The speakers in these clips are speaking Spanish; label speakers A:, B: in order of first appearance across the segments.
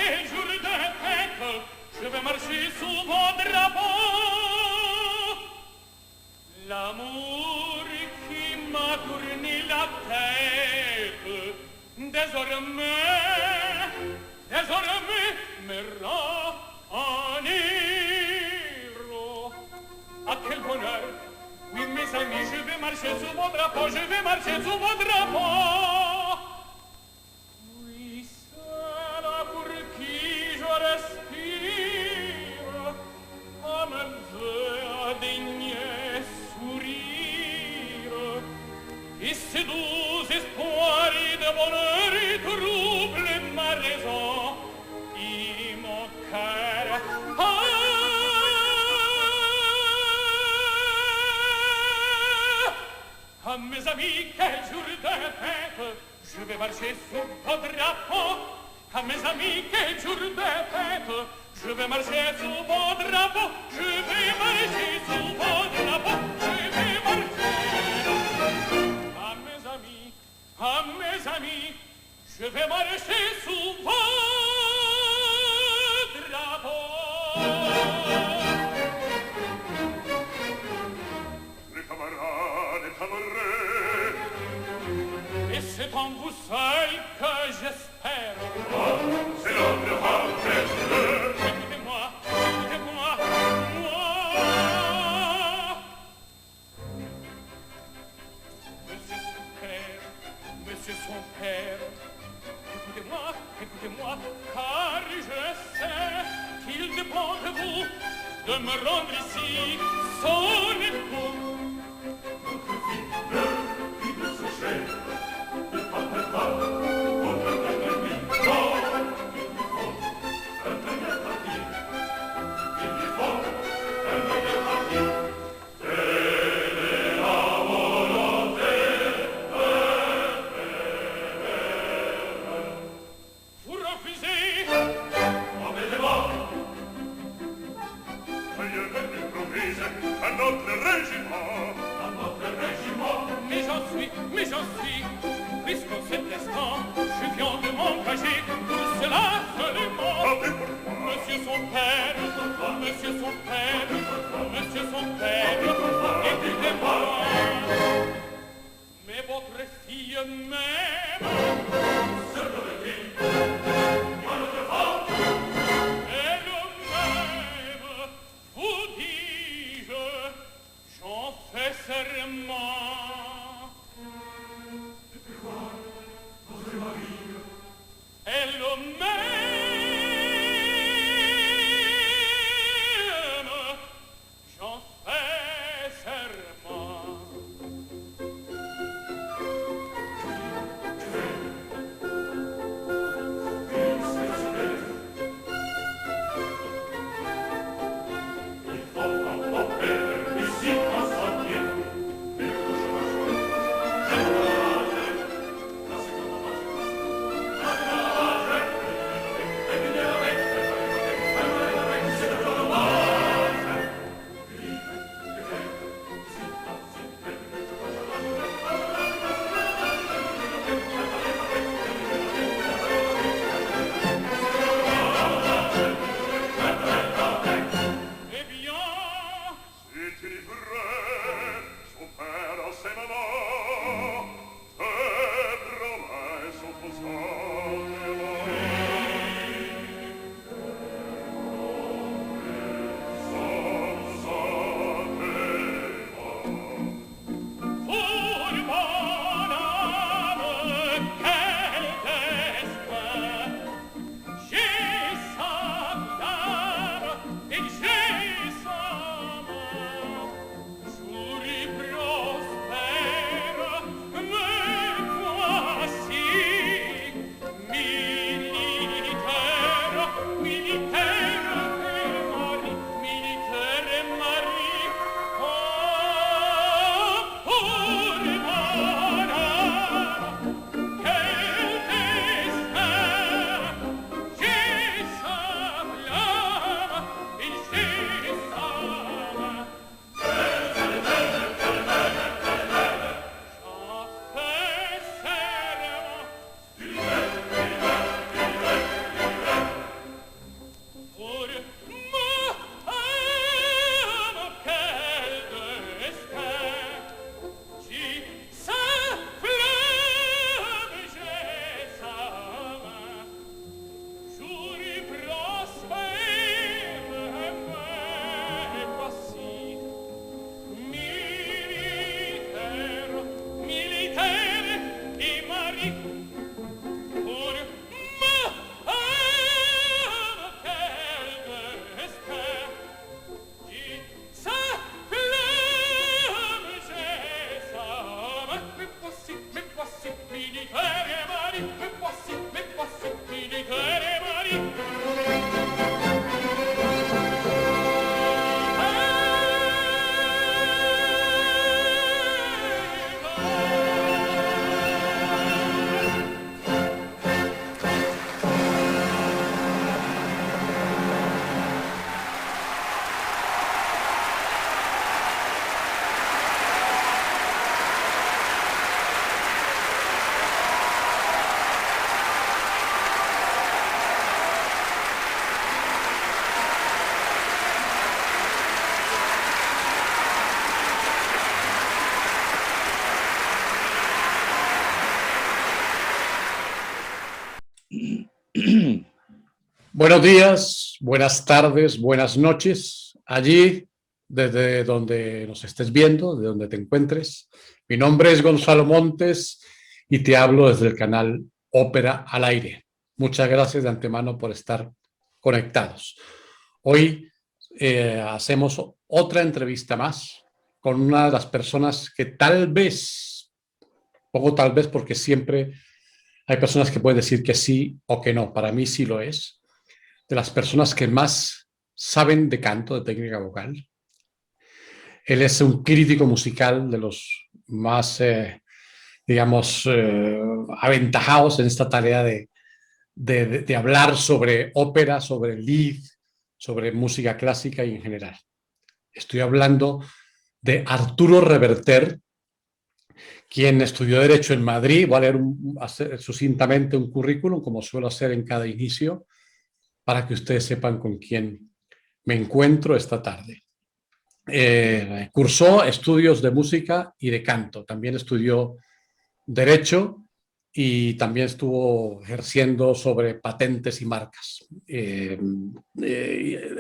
A: quel jour de fête, je vais marcher sous vos drapeaux. L'amour qui m'a tourné la tête, désormais me rend en héros. Ah, quel bonheur! Oui, mes amis, je vais marcher sous vos drapeaux, je vais marcher sous vos drapeaux. Oui, celle pour qui je respire, me veut daigner sourire. Et ces doux espoirs de bonheur troublent ma raison et mon cœur. Ah, mes amis, quel jour de fête, je vais marcher sous vos drapeaux. Ah, mes amis, quel jour de fête, je vais marcher sous vos drapeaux. Je vais marcher sous vos drapeaux. Je vais marcher. Ah, mes amis, je vais marcher sous vos drapeaux.
B: Les camarades t'aimeraient.
A: Et c'est en vous seul que j'espère.
B: Ah, c'est l'homme de Hamlet.
A: Écoutez-moi, moi. Monsieur son père, écoutez-moi, car je sais qu'il dépend de vous de me rendre ici son époux.
B: Notre fille qui ne se gêne, ne parle pas, on ne peut pas dire non. Il lui faut un meilleur parti. Telle est la volonté de Père.
A: Vous refusez?
B: Embêtez-moi. Veuillez venir promise à notre régiment.
A: Mais j'en suis, puisqu'en cet instant, je viens de m'engager pour cela seulement.
B: Ah, mais pourquoi?
A: Monsieur son père, écoutez-moi. Mais votre fille m'aime.
B: Ce que veut-il? Moi, notre femme.
A: Elle m'aime, vous dis-je, j'en fais serment. Elle m'aime, j'en fais serment.
B: Il faut emporter ici un sentier. Mais le chemin la seconde
A: Eh bien,
B: si tu livrais son père à ses mamans, tes promesses sont
A: pour mon âme, quel destin! J'ai sa flamme et j'ai sa main. Jour prospère, me voici militaire et mari. Oh, pour mon âme, quel destin! J'ai sa flamme et j'ai sa main. J'en fais serment.
C: Buenos días, buenas tardes, buenas noches, allí desde donde nos estés viendo, de donde te encuentres. Mi nombre es Gonzalo Montes y te hablo desde el canal Ópera al Aire. Muchas gracias de antemano por estar conectados. Hoy hacemos otra entrevista más con una de las personas que tal vez, pongo tal vez porque siempre hay personas que pueden decir que sí o que no. Para mí sí lo es. De las personas que más saben de canto, de técnica vocal. Él es un crítico musical de los más, digamos, aventajados en esta tarea de hablar sobre ópera, sobre lied, sobre música clásica y en general. Estoy hablando de Arturo Reverter, quien estudió Derecho en Madrid. Voy a leer sucintamente un currículum, como suelo hacer en cada inicio, para que ustedes sepan con quién me encuentro esta tarde. Cursó estudios de música y de canto. También estudió Derecho y también estuvo ejerciendo sobre patentes y marcas.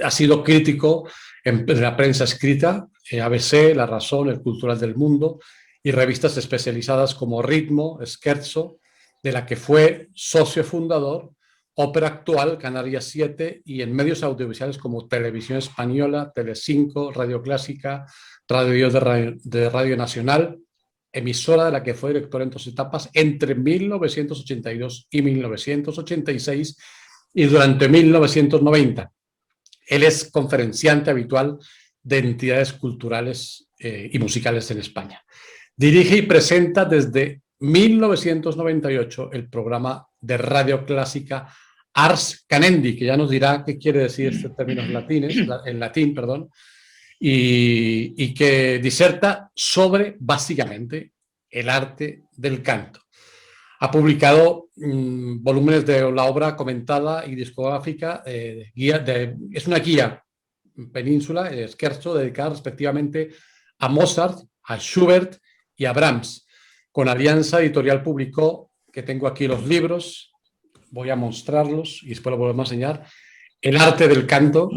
C: Ha sido crítico en la prensa escrita, ABC, La Razón, El Cultural del Mundo y revistas especializadas como Ritmo, Scherzo, de la que fue socio fundador, Ópera Actual, Canarias 7 y en medios audiovisuales como Televisión Española, Telecinco, Radio Clásica, Radio de Radio Nacional, emisora de la que fue director en dos etapas entre 1982 y 1986 y durante 1990. Él es conferenciante habitual de entidades culturales y musicales en España. Dirige y presenta desde 1998 el programa de Radio Clásica Ars Canendi, que ya nos dirá qué quiere decir este término en latín, perdón, y que diserta sobre, básicamente, el arte del canto. Ha publicado volúmenes de la obra comentada y discográfica, es una guía península, Scherzo, dedicada respectivamente a Mozart, a Schubert y a Brahms. Con Alianza Editorial publicó, que tengo aquí los libros, voy a mostrarlos y después lo volvemos a enseñar, El arte del canto,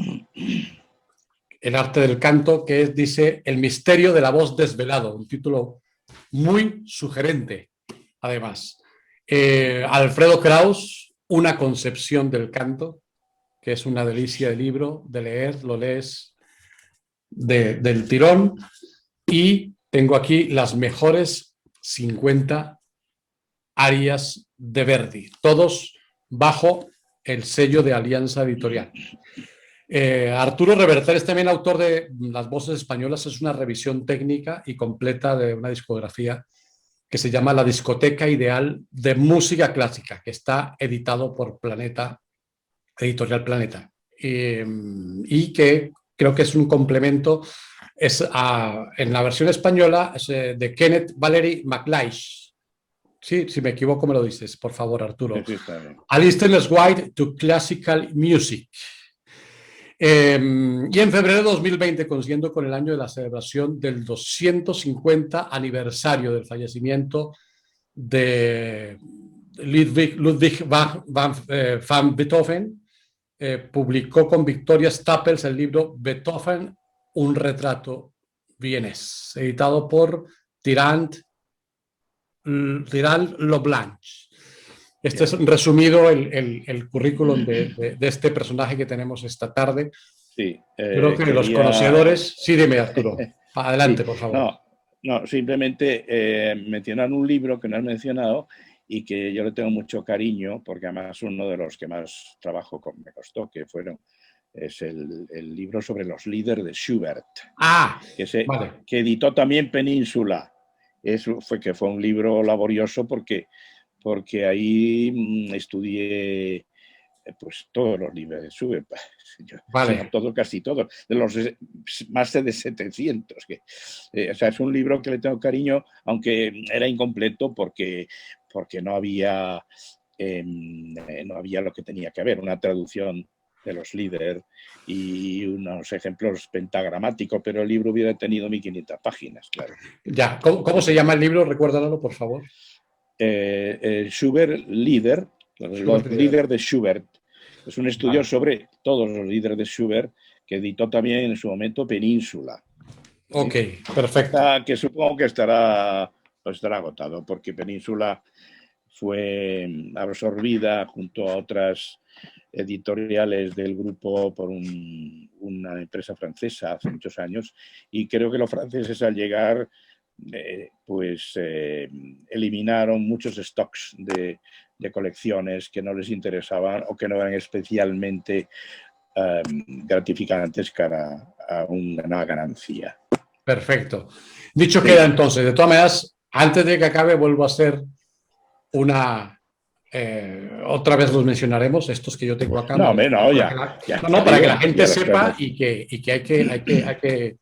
C: que dice El misterio de la voz desvelado, un título muy sugerente, además. Alfredo Kraus, Una concepción del canto, que es una delicia de libro de leer, lo lees del tirón. Y tengo aquí las mejores 50 arias de Verdi, todos bajo el sello de Alianza Editorial. Arturo Reverter es también autor de Las Voces Españolas. Es una revisión técnica y completa de una discografía que se llama La Discoteca Ideal de Música Clásica, que está editado por Planeta, Editorial Planeta, y que creo que es un complemento. En la versión española es de Kenneth Valery MacLeish. Sí, si me equivoco me lo dices, por favor, Arturo.
D: Sí, está bien.
C: A Listener's Guide to Classical Music. Y en febrero de 2020, coincidiendo con el año de la celebración del 250 aniversario del fallecimiento de Ludwig van Beethoven, publicó con Victoria Staples el libro Beethoven, un retrato vienés, editado por Tirant Loblanche. Este es resumido el currículum de este personaje que tenemos esta tarde.
D: Sí,
C: creo que los conocedores... Sí, dime, Arturo. Adelante, sí, por favor.
D: No, simplemente mencionar un libro que no has mencionado y que yo le tengo mucho cariño, porque además uno de los que más trabajo me costó, es el libro sobre los líderes de Schubert.
C: Vale.
D: Que editó también Península. Fue un libro laborioso porque ahí estudié pues todos los libros de Schubert,
C: vale.
D: Casi todos, de los más de 700. O sea, es un libro que le tengo cariño, aunque era incompleto porque no había lo que tenía que haber, una traducción de los líderes y unos ejemplos pentagramáticos, pero el libro hubiera tenido 1500 páginas, claro.
C: Ya, ¿cómo se llama el libro? Recuérdalo, por favor.
D: Schubert Líder, los líderes de Schubert. Es un estudio sobre todos los líderes de Schubert, que editó también en su momento Península.
C: Ok, perfecto.
D: Que supongo que estará agotado, porque Península fue absorbida junto a otras editoriales del grupo por una empresa francesa hace muchos años, y creo que los franceses al llegar eliminaron muchos stocks de colecciones que no les interesaban o que no eran especialmente gratificantes cara a una ganancia.
C: Perfecto. Dicho queda entonces, de todas maneras, antes de que acabe vuelvo a hacer otra vez los mencionaremos, estos que yo tengo acá.
D: No,
C: para que la gente sepa y que hay que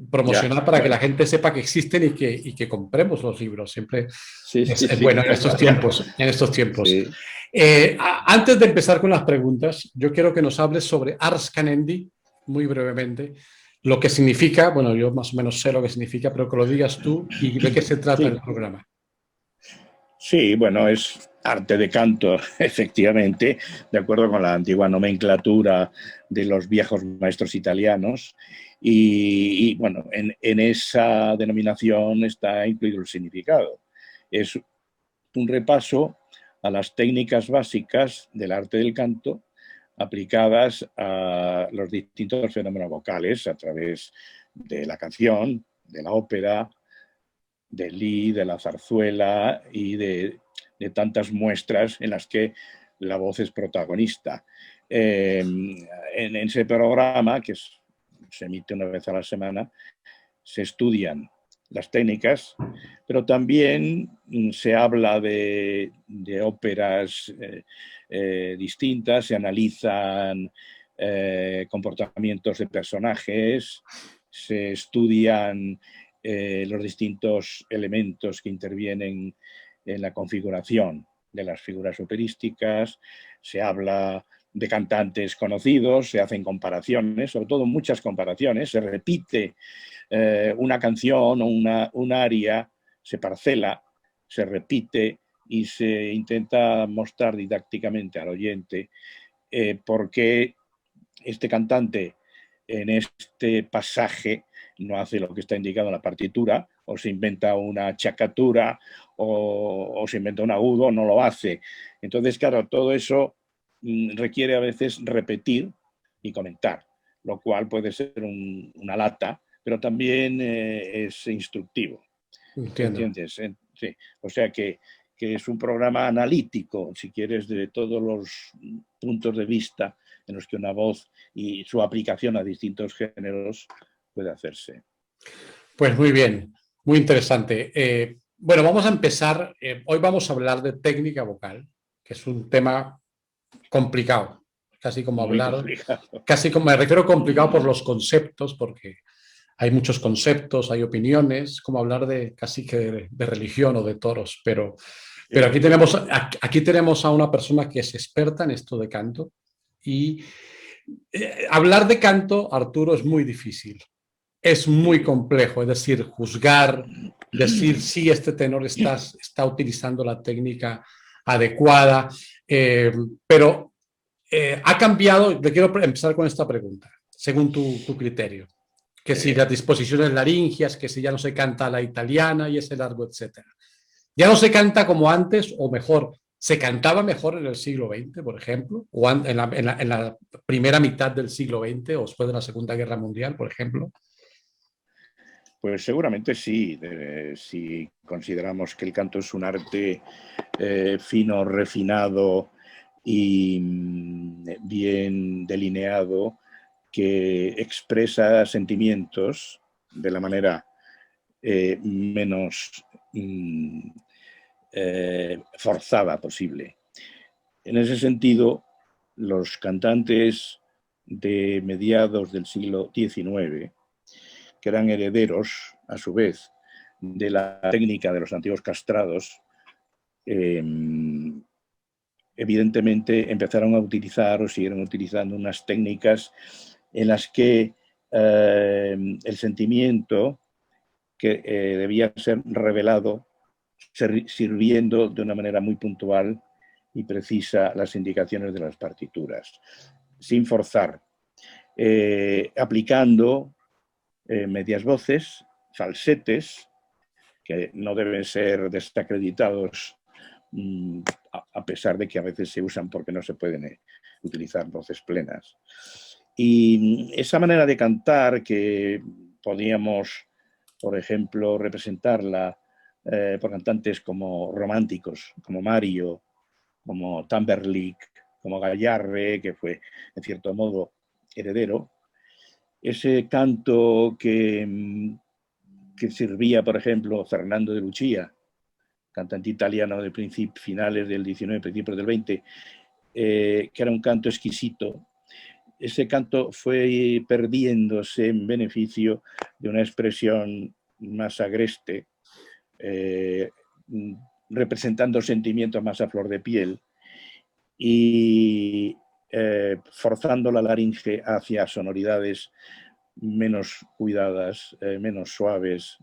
C: promocionar para que la gente sepa que existen y que compremos los libros. Siempre es bueno en estos tiempos.
D: Sí.
C: Antes de empezar con las preguntas, yo quiero que nos hables sobre Ars Canendi, muy brevemente. Lo que significa, bueno, yo más o menos sé lo que significa, pero que lo digas tú y de qué se trata el programa.
D: Sí, bueno, es arte de canto, efectivamente, de acuerdo con la antigua nomenclatura de los viejos maestros italianos. Y bueno, en esa denominación está incluido el significado. Es un repaso a las técnicas básicas del arte del canto aplicadas a los distintos fenómenos vocales a través de la canción, de la ópera, del lied, de la zarzuela y de tantas muestras en las que la voz es protagonista. En ese programa, que se emite una vez a la semana, se estudian las técnicas, pero también se habla de óperas distintas, se analizan comportamientos de personajes, se estudian los distintos elementos que intervienen en la configuración de las figuras operísticas, se habla de cantantes conocidos, se hacen comparaciones, sobre todo muchas comparaciones, se repite una canción o un aria, se parcela, se repite y se intenta mostrar didácticamente al oyente por qué este cantante en este pasaje no hace lo que está indicado en la partitura, o se inventa una chacatura, o se inventa un agudo, no lo hace. Entonces, claro, todo eso requiere a veces repetir y comentar, lo cual puede ser una lata, pero también es instructivo.
C: Entiendo.
D: ¿Entiendes? Sí. O sea que es un programa analítico, si quieres, de todos los puntos de vista en los que una voz y su aplicación a distintos géneros puede hacerse.
C: Pues muy bien, muy interesante. Bueno, vamos a empezar. Hoy vamos a hablar de técnica vocal, que es un tema complicado, casi como hablar, casi como me refiero complicado por los conceptos, porque hay muchos conceptos, hay opiniones, como hablar de casi que de religión o de toros, pero aquí tenemos a una persona que es experta en esto de canto y hablar de canto, Arturo, es muy difícil. Es muy complejo, es decir, juzgar, decir si este tenor está utilizando la técnica adecuada, pero ha cambiado. Te quiero empezar con esta pregunta, según tu criterio, que si las disposiciones laringias, que si ya no se canta a la italiana y ese largo, etcétera. Ya no se canta como antes, o mejor, se cantaba mejor en el siglo XX, por ejemplo, o en la primera mitad del siglo XX o después de la Segunda Guerra Mundial, por ejemplo.
D: Pues seguramente sí, si consideramos que el canto es un arte fino, refinado y bien delineado, que expresa sentimientos de la manera menos forzada posible. En ese sentido, los cantantes de mediados del siglo XIX, que eran herederos, a su vez, de la técnica de los antiguos castrados, evidentemente empezaron a utilizar o siguieron utilizando unas técnicas en las que el sentimiento que debía ser revelado sirviendo de una manera muy puntual y precisa las indicaciones de las partituras, sin forzar, aplicando medias voces, falsetes, que no deben ser desacreditados a pesar de que a veces se usan porque no se pueden utilizar voces plenas. Y esa manera de cantar que podíamos, por ejemplo, representarla por cantantes como románticos, como Mario, como Tamberlik, como Gayarre, que fue en cierto modo heredero, ese canto que servía, por ejemplo, Fernando de Lucia, cantante italiano de finales del 19, principios del 20, que era un canto exquisito. Ese canto fue perdiéndose en beneficio de una expresión más agreste, representando sentimientos más a flor de piel y forzando la laringe hacia sonoridades menos cuidadas, menos suaves.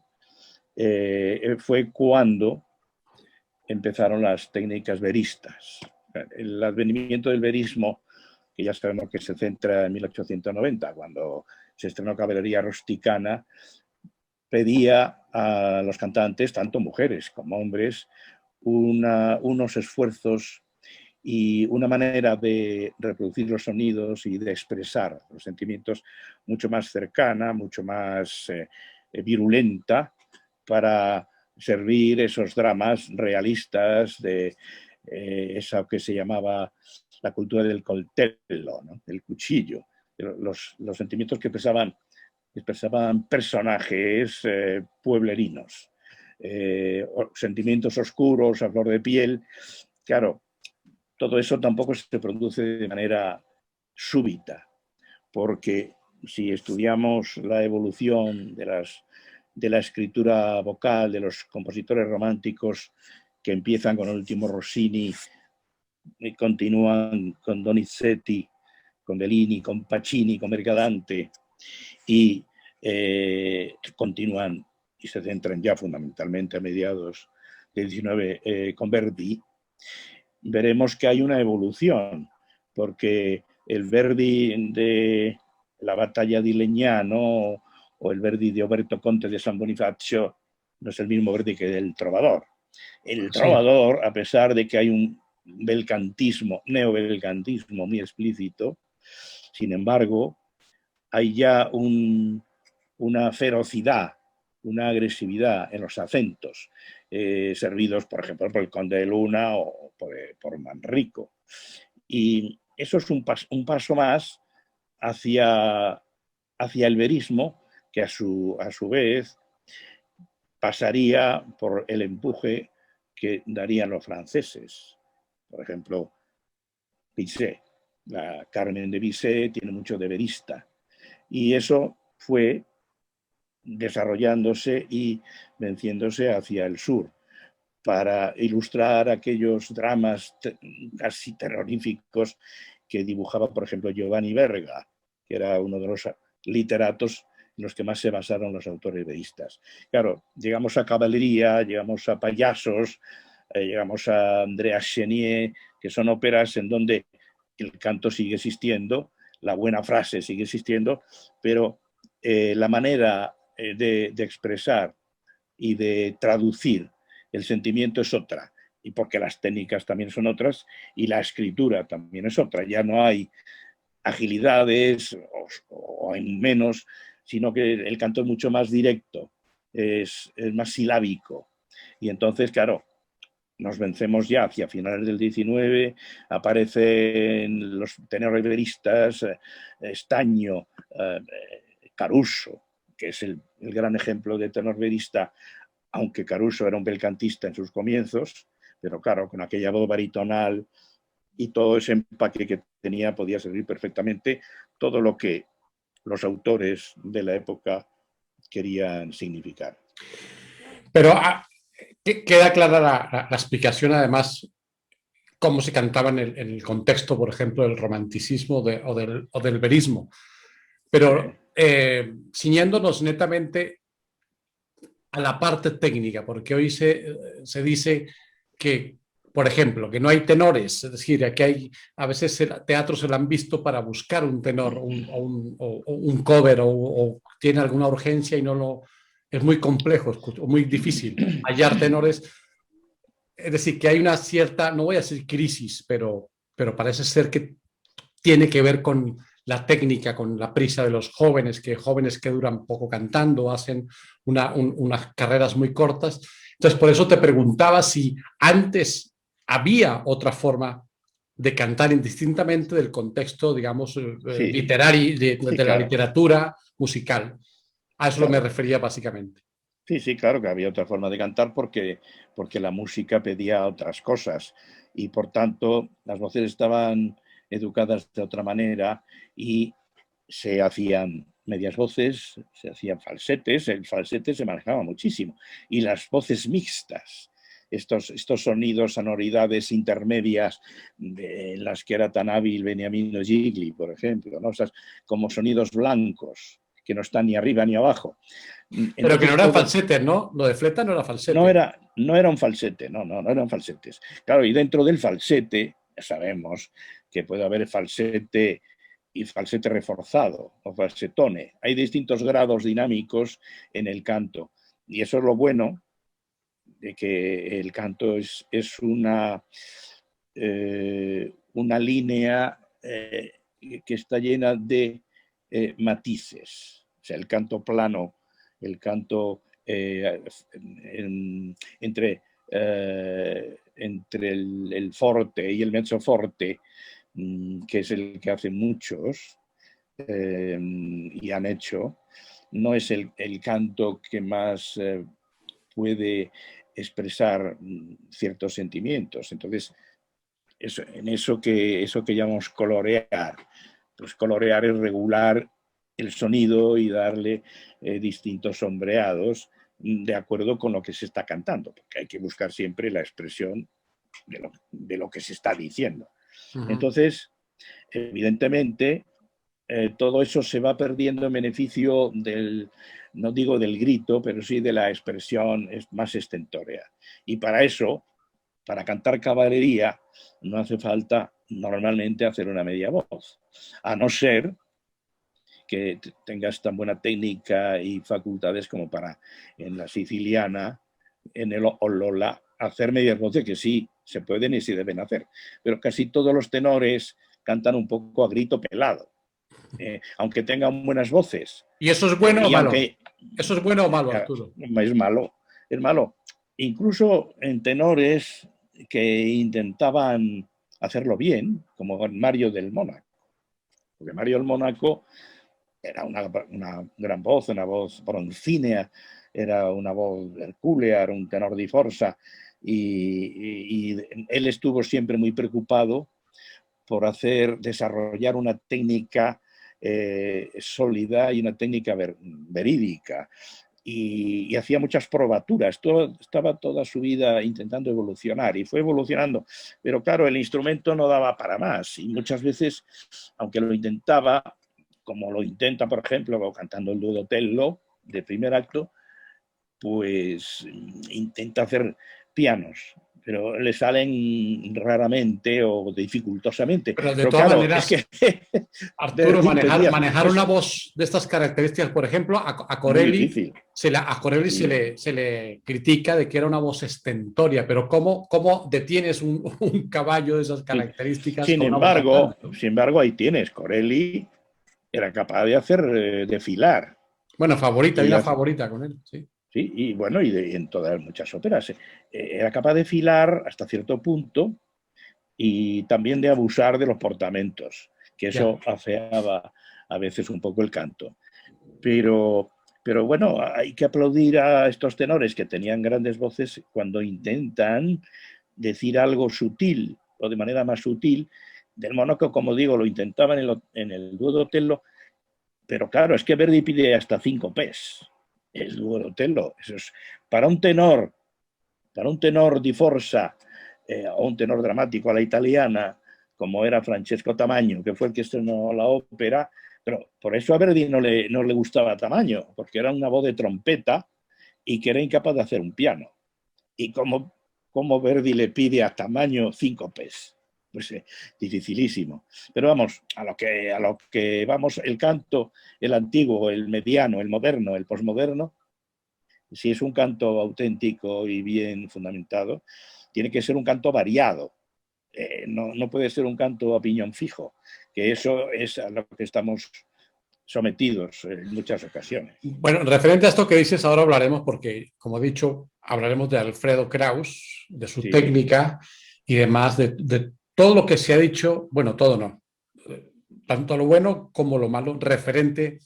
D: Fue cuando empezaron las técnicas veristas. El advenimiento del verismo, que ya sabemos que se centra en 1890, cuando se estrenó Caballería Rusticana, pedía a los cantantes, tanto mujeres como hombres, unos esfuerzos y una manera de reproducir los sonidos y de expresar los sentimientos mucho más cercana, mucho más virulenta, para servir esos dramas realistas de eso que se llamaba la cultura del coltello, ¿no? El cuchillo, los sentimientos que expresaban personajes pueblerinos, sentimientos oscuros a flor de piel. Claro, todo eso tampoco se produce de manera súbita, porque si estudiamos la evolución de la escritura vocal de los compositores románticos que empiezan con el último Rossini y continúan con Donizetti, con Bellini, con Pacini, con Mercadante y continúan y se centran ya fundamentalmente a mediados del 19 con Verdi, veremos que hay una evolución, porque el Verdi de la batalla di Legnano o el Verdi de Oberto Conte de San Bonifacio no es el mismo Verdi que el Trovador. El Trovador, a pesar de que hay un belcantismo, neobelcantismo muy explícito, sin embargo, hay ya una ferocidad, una agresividad en los acentos, servidos, por ejemplo, por el Conde de Luna o por Manrico. Y eso es un paso más hacia el verismo, que a su vez pasaría por el empuje que darían los franceses. Por ejemplo, Bizet, la Carmen de Bizet tiene mucho de verista. Y eso fue desarrollándose y venciéndose hacia el sur para ilustrar aquellos dramas casi terroríficos que dibujaba, por ejemplo, Giovanni Verga, que era uno de los literatos en los que más se basaron los autores veristas. Claro, llegamos a Caballería, llegamos a Payasos, llegamos a Andrea Chenier, que son óperas en donde el canto sigue existiendo, la buena frase sigue existiendo, pero la manera de expresar y de traducir el sentimiento es otra, y porque las técnicas también son otras y la escritura también es otra. Ya no hay agilidades o hay menos, sino que el canto es mucho más directo, es más silábico. Y entonces, claro, nos vencemos ya hacia finales del 19, aparecen los tenores veristas, Estaño, Caruso, que es el gran ejemplo de tenor verista, aunque Caruso era un belcantista en sus comienzos, pero claro, con aquella voz baritonal y todo ese empaque que tenía podía servir perfectamente todo lo que los autores de la época querían significar.
C: Pero queda clara la explicación, además, cómo se cantaba en el contexto, por ejemplo, del romanticismo o del verismo. Pero ciñéndonos netamente a la parte técnica, porque hoy se dice que por ejemplo, que no hay tenores, es decir, que hay, a veces teatros se lo han visto para buscar un tenor o un cover o tiene alguna urgencia y no lo... Es muy complejo, muy difícil hallar tenores. Es decir, que hay una cierta, no voy a decir crisis, pero parece ser que tiene que ver con la técnica, con la prisa de los jóvenes que duran poco cantando, hacen unas carreras muy cortas. Entonces, por eso te preguntaba si antes había otra forma de cantar indistintamente del contexto, digamos,
D: Sí,
C: literario,
D: sí,
C: de la
D: claro,
C: literatura musical. A eso me
D: claro.
C: refería básicamente.
D: Sí, sí, claro que había otra forma de cantar porque la música pedía otras cosas y por tanto las voces estaban educadas de otra manera y se hacían medias voces, se hacían falsetes, el falsete se manejaba muchísimo y las voces mixtas, estos sonidos, sonoridades intermedias en las que era tan hábil Beniamino Gigli, por ejemplo, ¿no? O sea, como sonidos blancos que no están ni arriba ni abajo.
C: Pero que no
D: Entonces
C: era
D: todo,
C: falsete, ¿no? Lo de Fleta no era
D: no
C: falsete.
D: era, no era un falsete, no eran falsetes. Claro, y dentro del falsete, ya sabemos que puede haber falsete y falsete reforzado o falsetone. Hay distintos grados dinámicos en el canto. Y eso es lo bueno de que el canto es una línea que está llena de matices. O sea, el canto plano, el canto entre, entre el forte y el mezzoforte, que es el que hacen muchos y han hecho, no es el canto que más puede expresar ciertos sentimientos. Entonces, eso que llamamos colorear, pues colorear es regular el sonido y darle distintos sombreados de acuerdo con lo que se está cantando, porque hay que buscar siempre la expresión de lo que se está diciendo.
C: Uh -huh.
D: Entonces, evidentemente, todo eso se va perdiendo en beneficio del, no digo del grito, pero sí de la expresión más estentórea. Y para eso, para cantar caballería, no hace falta normalmente hacer una media voz, a no ser que tengas tan buena técnica y facultades como para en la siciliana, en el Olola, hacer medias voces que sí se pueden y se deben hacer. Pero casi todos los tenores cantan un poco a grito pelado, aunque tengan buenas voces.
C: ¿Y eso es bueno o
D: Y
C: malo?
D: aunque
C: ¿Eso es bueno o malo, Arturo?
D: es malo, es malo. Incluso en tenores que intentaban hacerlo bien, como Mario del Mónaco. Porque Mario del Mónaco era una gran voz, una voz broncínea, era una voz hercúlea, era un tenor di forza, y él estuvo siempre muy preocupado por desarrollar una técnica sólida y una técnica verídica. Y hacía muchas probaturas, estaba toda su vida intentando evolucionar y fue evolucionando, pero claro, el instrumento no daba para más y muchas veces, aunque lo intentaba, como lo intenta, por ejemplo, cantando el Duotello de primer acto, pues intenta hacer pianos, pero le salen raramente o dificultosamente.
C: Pero de
D: Pero
C: todas
D: claro, es
C: maneras,
D: que...
C: Arturo,
D: pedía,
C: manejar una voz de estas características, por ejemplo, a
D: muy
C: Corelli,
D: difícil.
C: a Corelli
D: Sí.
C: se le critica de que era una voz estentoria, pero ¿cómo detienes un caballo de esas
D: Sí.
C: características con una voz tan grande, ¿no?
D: Sin embargo, ahí tienes, Corelli era capaz de hacer desfilar.
C: Bueno, favorita, hay
D: Y
C: una
D: hace,
C: favorita con él, sí.
D: sí, y bueno, en todas muchas óperas. Era capaz de filar hasta cierto punto y también de abusar de los portamentos, que
C: Ya.
D: eso afeaba a veces un poco el canto. Pero, pero bueno, hay que aplaudir a estos tenores que tenían grandes voces cuando intentan decir algo sutil o de manera más sutil. Del Mónaco, como digo, lo intentaban en el Duotello, pero claro, es que Verdi pide hasta 5 P's. El Duotello, eso es para un tenor di forza o un tenor dramático a la italiana, como era Francesco Tamaño, que fue el que estrenó la ópera, pero por eso a Verdi no le gustaba Tamaño, porque era una voz de trompeta y que era incapaz de hacer un piano. Y como cómo Verdi le pide a tamaño síncopes. Pues dificilísimo. Pero vamos, a lo que vamos, el canto, el antiguo, el mediano, el moderno, el posmoderno, si es un canto auténtico y bien fundamentado, tiene que ser un canto variado. No puede ser un canto a piñón fijo, que eso es a lo que estamos sometidos en muchas ocasiones.
C: Bueno, referente a esto que dices, ahora hablaremos porque, como he dicho, hablaremos de Alfredo Kraus, de su técnica y demás, de todo lo que se ha dicho, bueno, todo no, tanto lo bueno como lo malo, referente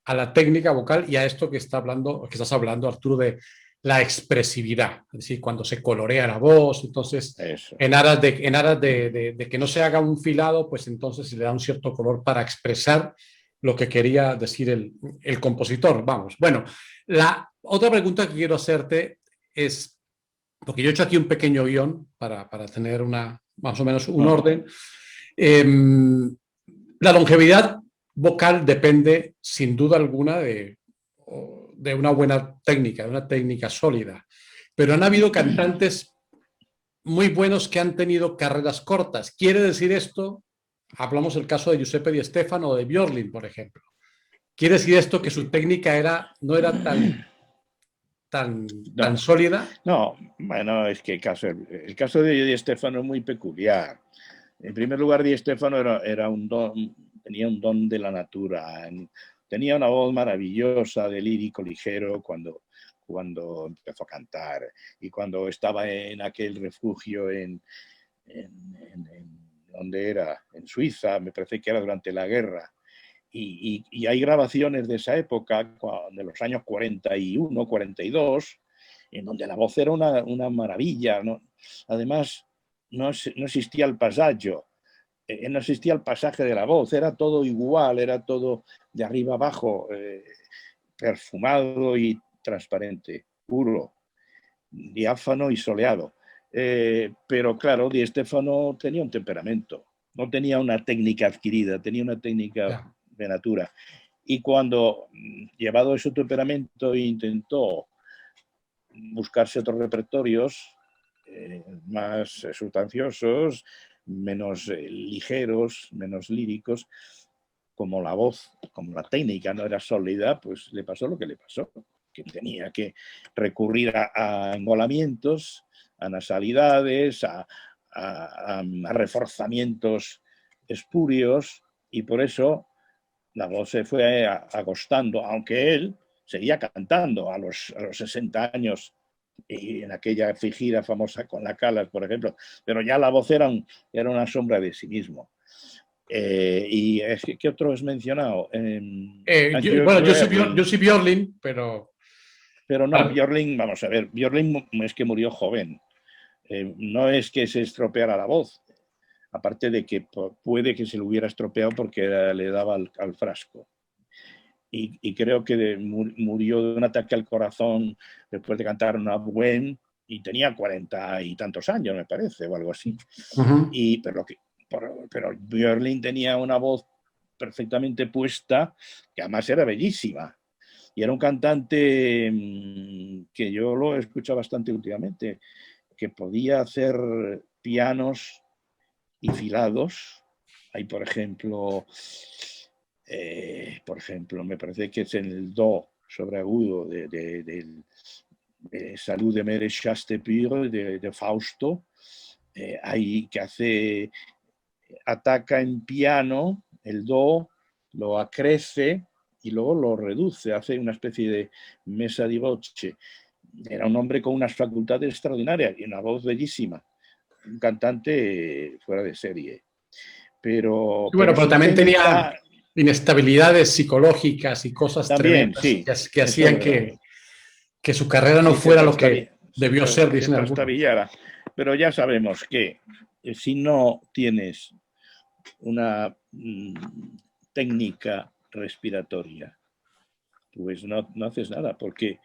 C: a la técnica vocal y a esto que estás hablando, Arturo, de la expresividad, es decir, cuando se colorea la voz, entonces,
D: eso.
C: en aras de que no se haga un filado, pues entonces se le da un cierto color para expresar lo que quería decir el compositor. Vamos, bueno, la otra pregunta que quiero hacerte es, porque yo he hecho aquí un pequeño guión para tener más o menos un orden. La longevidad vocal depende, sin duda alguna, de una buena técnica, de una técnica sólida. Pero han habido cantantes muy buenos que han tenido carreras cortas. ¿Quiere decir esto? Hablamos del caso de Giuseppe Di Stefano o de Björling, por ejemplo. ¿Quiere decir esto que su técnica no era tan sólida?
D: No, bueno, es que el caso de Di Stefano es muy peculiar. En primer lugar, Di Stefano tenía un don de la natura. Tenía una voz maravillosa, de lírico ligero, cuando empezó a cantar y cuando estaba en aquel refugio en donde era, en Suiza, me parece que era durante la guerra. Y hay grabaciones de esa época, de los años 41, 42, en donde la voz era una maravilla, ¿no? Además, no existía el pasaggio, no existía el pasaje de la voz, era todo igual, era todo de arriba abajo, perfumado y transparente, puro, diáfano y soleado. Pero claro, Di Stefano tenía un temperamento, no tenía una técnica adquirida, tenía una técnica de natura. Y cuando, llevado ese temperamento, intentó buscarse otros repertorios más sustanciosos, menos ligeros, menos líricos, como la voz, como la técnica no era sólida, pues le pasó lo que le pasó, que tenía que recurrir a engolamientos, a nasalidades, a reforzamientos espurios, y por eso la voz se fue agostando, aunque él seguía cantando a los 60 años y en aquella gira famosa con la Calas, por ejemplo, pero ya la voz era una sombra de sí mismo. ¿Y qué otro has mencionado?
C: Yo soy Björling, pero...
D: Pero no, Björling, vamos a ver, Björling es que murió joven. No es que se estropeara la voz, aparte de que puede que se le hubiera estropeado porque le daba al frasco. Y creo que murió de un ataque al corazón después de cantar una Buen, y tenía 40 y tantos años, me parece, o algo así. Pero Björling tenía una voz perfectamente puesta, que además era bellísima. Y era un cantante que yo lo he escuchado bastante últimamente, que podía hacer pianos y filados. Hay, por ejemplo, me parece que es en el do sobreagudo de Salud de Mere Chaste Pure de Fausto, hay que ataca en piano el do, lo acrece y luego lo reduce, hace una especie de mesa di voce. Era un hombre con unas facultades extraordinarias y una voz bellísima, un cantante fuera de serie. Pero
C: también tenía inestabilidades psicológicas y cosas
D: también,
C: tremendas que hacían que su carrera no fuera lo que debió ser, dicen algunos.
D: Pero ya sabemos que si no tienes una técnica respiratoria, pues no haces nada, porque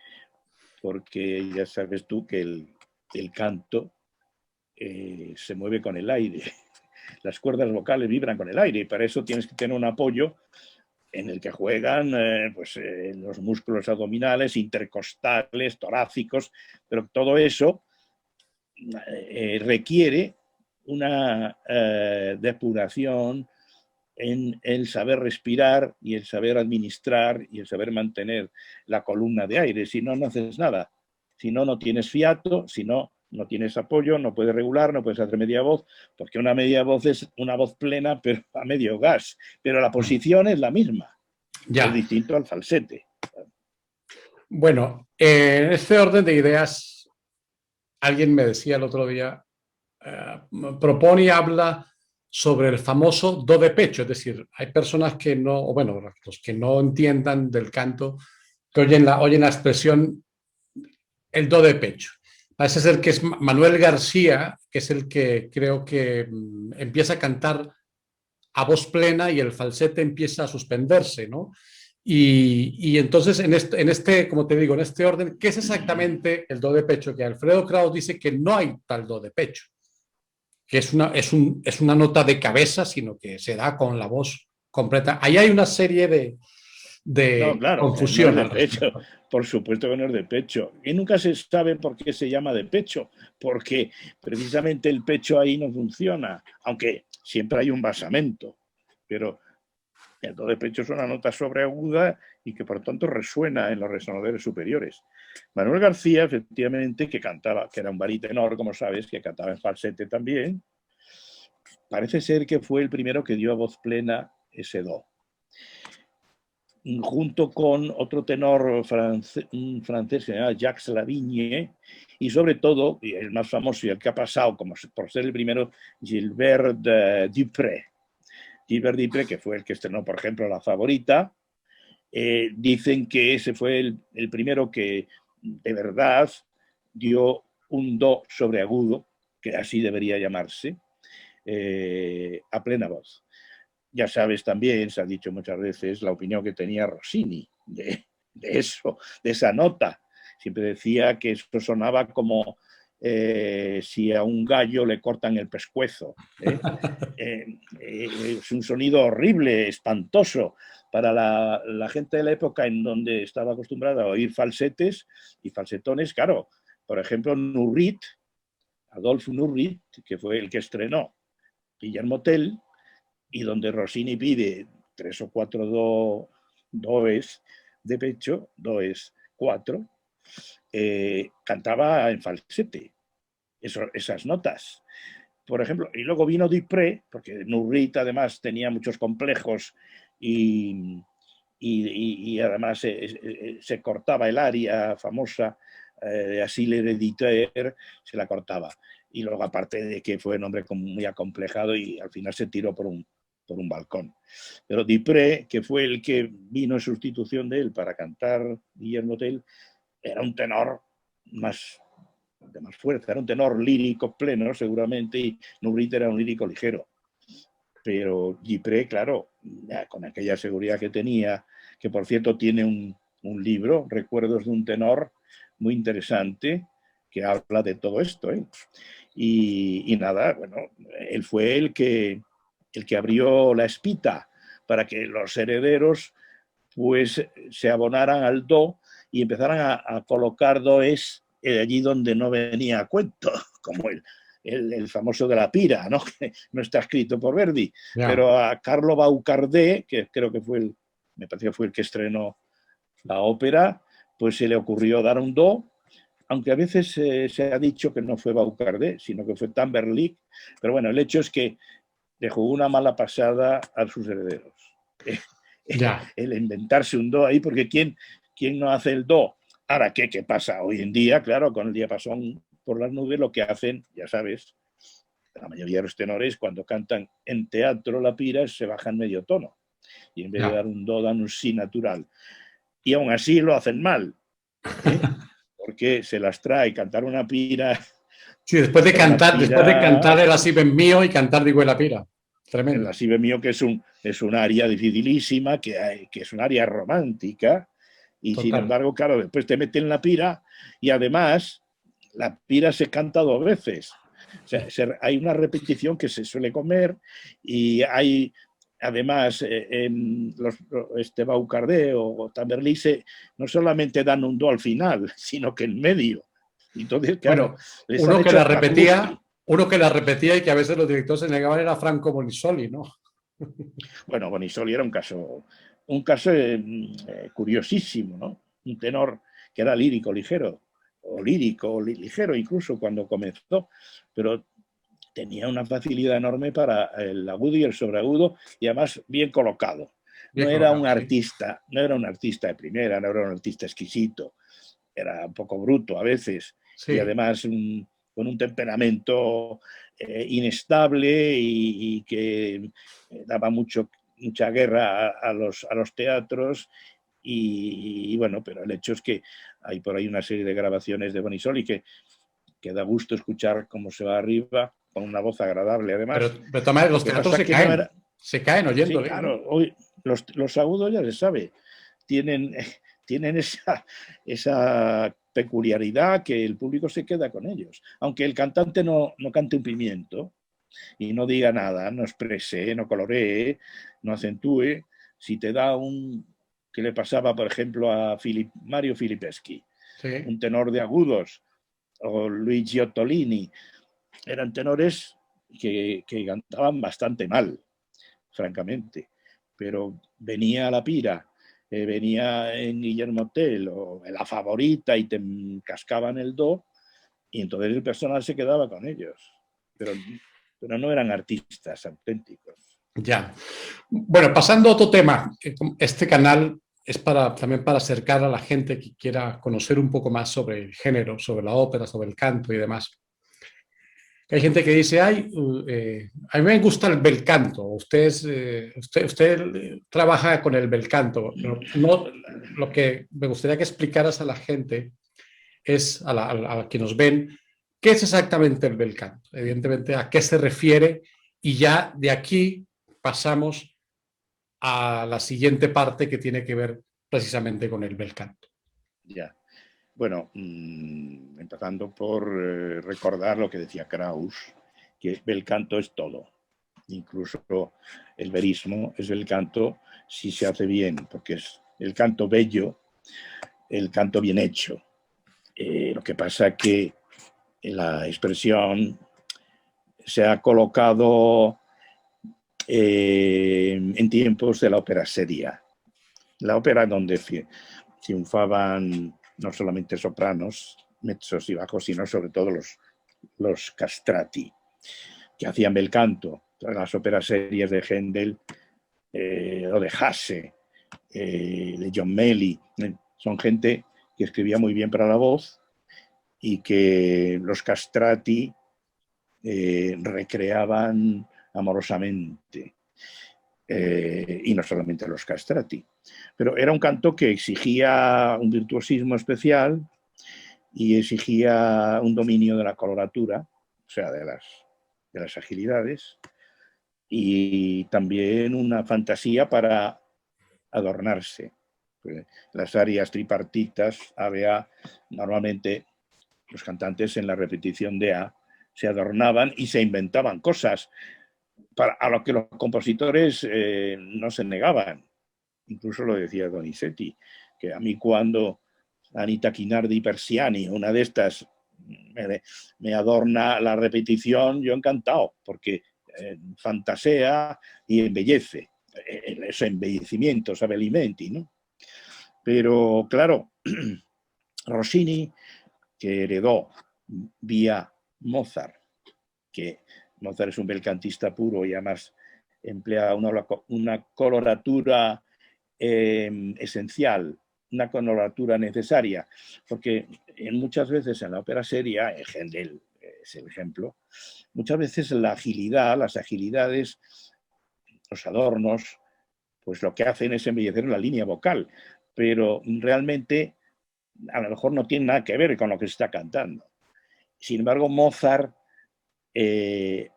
D: ya sabes tú que el canto se mueve con el aire. Las cuerdas vocales vibran con el aire y para eso tienes que tener un apoyo en el que juegan los músculos abdominales, intercostales, torácicos, pero todo eso requiere una depuración en el saber respirar y el saber administrar y el saber mantener la columna de aire. Si no, no haces nada. Si no, no tienes fiato, si no, no tienes apoyo, no puedes regular, no puedes hacer media voz, porque una media voz es una voz plena, pero a medio gas. Pero la posición es la misma.
C: Ya.
D: Es distinto al falsete.
C: Bueno, en este orden de ideas, alguien me decía el otro día, propone y habla sobre el famoso do de pecho, es decir, hay personas que no, o bueno, los que no entiendan del canto, que oyen la expresión el do de pecho. Parece ser que es Manuel García, que es el que creo que empieza a cantar a voz plena y el falsete empieza a suspenderse, ¿no? Y entonces, en este, como te digo, en este orden, ¿qué es exactamente el do de pecho? Que Alfredo Kraus dice que no hay tal do de pecho, que es una nota de cabeza, sino que se da con la voz completa. Ahí hay una serie de
D: No, claro,
C: confusión.
D: no es de pecho, por supuesto que no es de pecho. Y nunca se sabe por qué se llama de pecho, porque precisamente el pecho ahí no funciona, aunque siempre hay un basamento, pero el do de pecho es una nota sobreaguda y que por tanto resuena en los resonadores superiores. Manuel García, efectivamente, que cantaba, que era un baritenor, como sabes, que cantaba en falsete también, parece ser que fue el primero que dio a voz plena ese do, junto con otro tenor francés que se llama Jacques Lavigne, y sobre todo, el más famoso y el que ha pasado como por ser el primero, Gilbert Dupré. Gilbert Dupré, que fue el que estrenó, por ejemplo, La Favorita. Dicen que ese fue el primero que de verdad dio un do sobreagudo, que así debería llamarse, a plena voz. Ya sabes también, se ha dicho muchas veces, la opinión que tenía Rossini de eso, de esa nota. Siempre decía que eso sonaba como si a un gallo le cortan el pescuezo. Es un sonido horrible, espantoso. Para la gente de la época en donde estaba acostumbrada a oír falsetes y falsetones, claro, por ejemplo, Nurrit, Adolphe Nurrit, que fue el que estrenó Guillermo Tell, y donde Rossini pide 3 o 4 does de pecho, does 4, cantaba en falsete esas notas. Por ejemplo, y luego vino Dupré, porque Nurrit además tenía muchos complejos y además se cortaba el aria famosa, así l'Héréditaire, se la cortaba. Y luego, aparte de que fue un hombre muy acomplejado y al final se tiró por un balcón. Pero Dupré, que fue el que vino en sustitución de él para cantar Guillermo Tell, era un tenor de más fuerza, era un tenor lírico pleno seguramente, y Nurrit era un lírico ligero. Pero Dupré, claro, con aquella seguridad que tenía, que por cierto tiene un libro, Recuerdos de un tenor, muy interesante, que habla de todo esto. Y nada, bueno, él fue el que abrió la espita para que los herederos pues se abonaran al do y empezaran a colocar does allí donde no venía a cuento, como el famoso de la pira, ¿no? Que no está escrito por Verdi, pero a Carlo Baucardé, que creo que me parece que fue el que estrenó la ópera, pues se le ocurrió dar un do, aunque a veces se ha dicho que no fue Baucardé, sino que fue Tamberlik, pero bueno, el hecho es que le jugó una mala pasada a sus herederos. El inventarse un do ahí, porque ¿quién no hace el do? Ahora, ¿qué pasa? Hoy en día, claro, con el diapasón por las nubes, lo que hacen, ya sabes, la mayoría de los tenores, cuando cantan en teatro la pira, se bajan medio tono. Y en vez de dar un do, dan un si natural. Y aún así lo hacen mal. Porque se las trae cantar una pira.
C: Sí, después de cantar el Así ben mío y cantar Digo la pira. Tremendo.
D: El Así ben mío, que es un aria dificilísima, que es un aria romántica, y sin embargo, claro, después te meten la pira y además la pira se canta 2 veces. O sea, hay una repetición que se suele comer y hay, además, en Baucardé o Tamberlik no solamente dan un do al final, sino que en medio Entonces,
C: Bueno,
D: claro, les han hecho Stravinski.
C: uno que la repetía y que a veces los directores se negaban era Franco Bonisoli, ¿no?
D: Bueno, Bonisoli era un caso curiosísimo, ¿no? Un tenor que era lírico ligero, o lírico ligero incluso cuando comenzó, pero tenía una facilidad enorme para el agudo y el sobreagudo, y además bien colocado. No
C: Bien
D: era
C: colocado,
D: un
C: sí.
D: artista, no era un artista de primera, no era un artista exquisito, era un poco bruto a veces, y
C: Sí.
D: además con un temperamento inestable y que daba mucha guerra a los teatros. Y bueno, pero el hecho es que hay por ahí una serie de grabaciones de Bonisoli que da gusto escuchar cómo se va arriba, con una voz agradable
C: Pero
D: además.
C: de todas maneras,
D: Lo
C: los
D: que
C: teatros
D: pasa que no era...
C: se caen
D: Sí,
C: oyéndole, ¿no?
D: claro, hoy los agudos ya se sabe, tienen, tienen esa peculiaridad que el público se queda con ellos. Aunque el cantante no cante un pimiento y no diga nada, no exprese, no coloree, no acentúe, si te da que le pasaba, por ejemplo, a Mario Filipeschi,
C: Sí.
D: un tenor de agudos, o Luigi Ottolini, eran tenores que cantaban bastante mal, francamente, pero venía a la pira, venía en Guillermo Tell o en La Favorita y te cascaban el do, y entonces el personal se quedaba con ellos, pero no eran artistas auténticos.
C: Ya. Bueno, pasando a otro tema, este canal es también para acercar a la gente que quiera conocer un poco más sobre el género, sobre la ópera, sobre el canto y demás. Hay gente que dice, ay, a mí me gusta el bel canto, usted trabaja con el bel canto. No, lo que me gustaría que explicaras a la gente es, a que nos ven, qué es exactamente el bel canto, evidentemente a qué se refiere, y ya de aquí pasamos a la siguiente parte que tiene que ver precisamente con el bel canto.
D: Ya. Bueno, empezando por recordar lo que decía Krauss, que bel canto es todo. Incluso el verismo es bel canto si se hace bien, porque es el canto bello, el canto bien hecho. Lo que pasa es que la expresión se ha colocado en tiempos de la ópera seria. La ópera donde triunfaban no solamente sopranos, mezzos y bajos, sino sobre todo los castrati, que hacían bel canto. Las óperas serias de Händel o de Hasse, de John Melly, son gente que escribía muy bien para la voz y que los castrati recreaban amorosamente. Y no solamente los castrati. Pero era un canto que exigía un virtuosismo especial y exigía un dominio de la coloratura, o sea, de las agilidades, y también una fantasía para adornarse. Las arias tripartitas, A-B-A, normalmente los cantantes en la repetición de A se adornaban y se inventaban cosas a lo que los compositores no se negaban. Incluso lo decía Donizetti, que a mí cuando Anita Chinardi Persiani, una de estas, me adorna la repetición, yo encantado, porque fantasea y embellece. Ese embellecimiento, sabe alimenti, ¿no? Pero claro, Rossini, que heredó vía Mozart, que Mozart es un bel cantista puro y además emplea una coloratura esencial, una coloratura necesaria, porque muchas veces en la ópera seria, en Händel es el ejemplo, muchas veces la agilidad, las agilidades, los adornos, pues lo que hacen es embellecer la línea vocal, pero realmente a lo mejor no tiene nada que ver con lo que se está cantando. Sin embargo, Mozart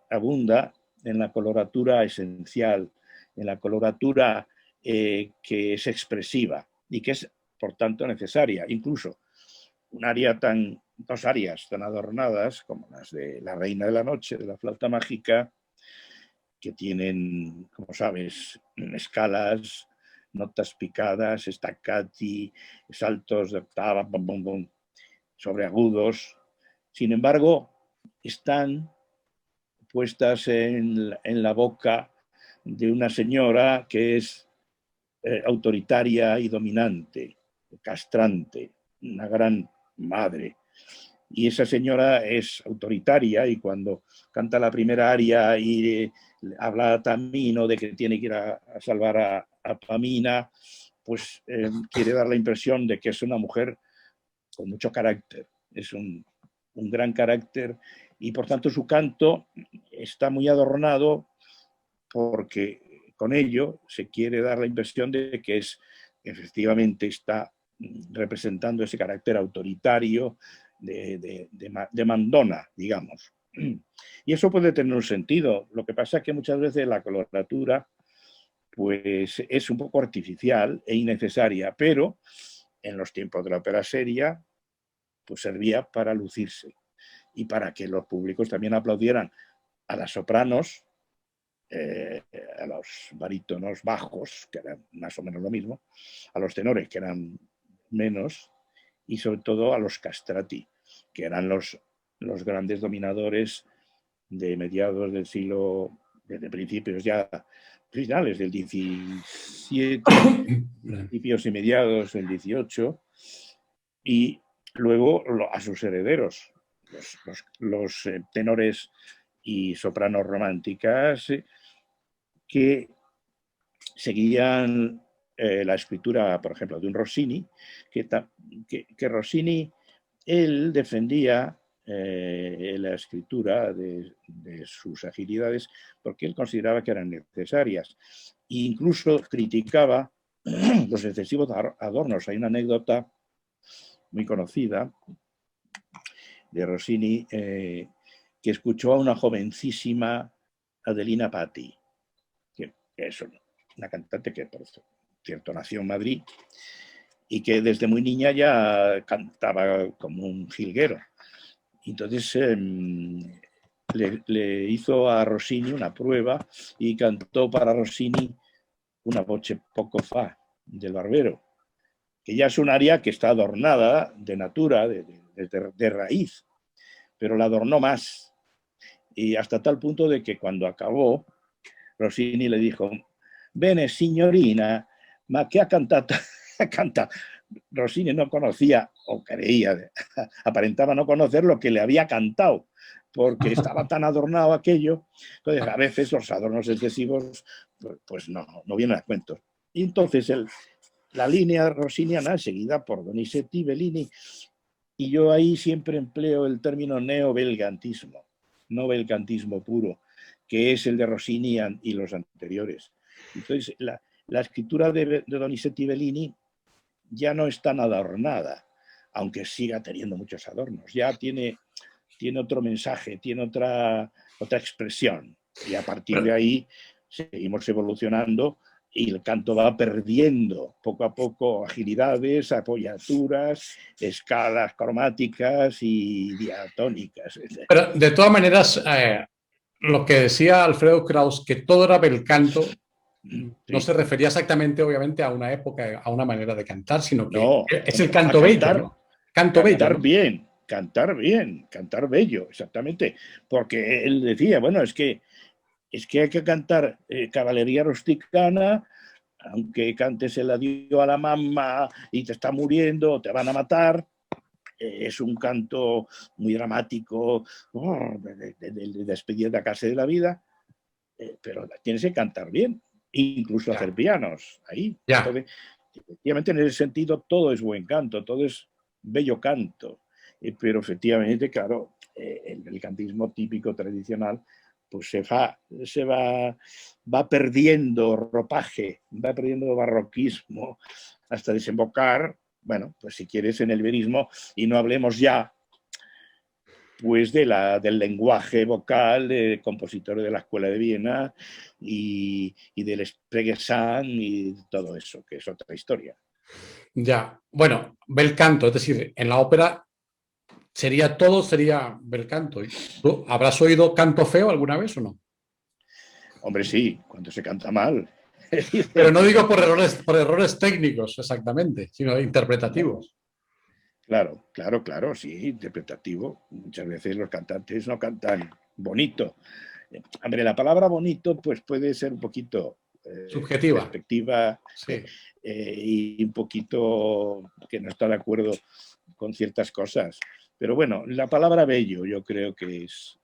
D: abunda en la coloratura esencial, en la coloratura que es expresiva y que es, por tanto, necesaria. Incluso dos arias tan adornadas como las de La Reina de la Noche, de la flauta mágica, que tienen, como sabes, escalas, notas picadas, staccati, saltos de octava, bom, bom, bom, sobre agudos, Sin embargo, están puestas en la boca de una señora que es autoritaria y dominante, castrante, una gran madre. Y esa señora es autoritaria y cuando canta la primera aria y habla a Tamino de que tiene que ir a salvar a Pamina, pues quiere dar la impresión de que es una mujer con mucho carácter, es un gran carácter y por tanto su canto está muy adornado porque con ello se quiere dar la impresión de que efectivamente está representando ese carácter autoritario de mandona, digamos. Y eso puede tener un sentido. Lo que pasa es que muchas veces la coloratura pues, es un poco artificial e innecesaria, pero en los tiempos de la ópera seria pues servía para lucirse y para que los públicos también aplaudieran a las sopranos, a los barítonos bajos, que eran más o menos lo mismo, a los tenores, que eran menos, y sobre todo a los castrati, que eran los grandes dominadores de mediados del siglo, desde principios ya, finales del 17, principios y mediados del 18, y luego a sus herederos, los tenores y sopranos románticas que seguían la escritura, por ejemplo, de un Rossini, que Rossini, él defendía la escritura de sus agilidades porque él consideraba que eran necesarias. E incluso criticaba los excesivos adornos. Hay una anécdota muy conocida de Rossini que escuchó a una jovencísima Adelina Patti, que es una cantante que por cierto nació en Madrid y que desde muy niña ya cantaba como un jilguero. Entonces le hizo a Rossini una prueba y cantó para Rossini una voce poco fa del Barbero, que ya es un aria que está adornada de natura, de raíz, pero la adornó más. Y hasta tal punto de que cuando acabó, Rossini le dijo: «Bene, signorina, ma che ha cantato?» Rossini no conocía, o creía, aparentaba no conocer lo que le había cantado, porque estaba tan adornado aquello. Entonces, a veces los adornos excesivos pues no vienen a cuentos. Y entonces la línea rossiniana es seguida por Donizetti, Bellini, y yo ahí siempre empleo el término neobelcantismo, no belcantismo puro, que es el de Rossini y los anteriores. Entonces, la escritura de Donizetti y Bellini ya no es tan adornada, aunque siga teniendo muchos adornos. Ya tiene otro mensaje, tiene otra expresión. Y a partir de ahí seguimos evolucionando y el canto va perdiendo poco a poco agilidades, apoyaturas, escalas cromáticas y diatónicas.
C: Pero de todas maneras, lo que decía Alfredo Kraus, que todo era bel canto, no se refería exactamente, obviamente, a una época, a una manera de cantar, sino que no, es el canto bello, ¿no? Canto bello, ¿no?
D: Cantar bien, cantar bello, exactamente. Porque él decía, bueno, es que hay que cantar caballería rusticana, aunque cantes el adiós a la mamá y te está muriendo o te van a matar. Es un canto muy dramático, de despedida casi de la vida, pero tienes que cantar bien, incluso hacer pianos ahí. Entonces, efectivamente, en ese sentido, todo es buen canto, todo es bello canto, pero efectivamente, claro, el cantismo típico tradicional pues se va perdiendo ropaje, va perdiendo barroquismo hasta desembocar, bueno, pues si quieres, en el verismo, y no hablemos ya pues del lenguaje vocal de compositores de la Escuela de Viena y del Spregesang y todo eso, que es otra historia.
C: Ya, bueno, bel canto, es decir, en la ópera todo sería bel canto. ¿Tú habrás oído canto feo alguna vez o no?
D: Hombre, sí, cuando se canta mal.
C: Pero no digo por errores técnicos, exactamente, sino interpretativos.
D: Claro, claro, claro, sí, interpretativo. Muchas veces los cantantes no cantan bonito. Hombre, la palabra bonito pues puede ser un poquito
C: Subjetiva,
D: despectiva
C: sí.
D: y un poquito que no está de acuerdo con ciertas cosas. Pero bueno, la palabra bello yo creo que es,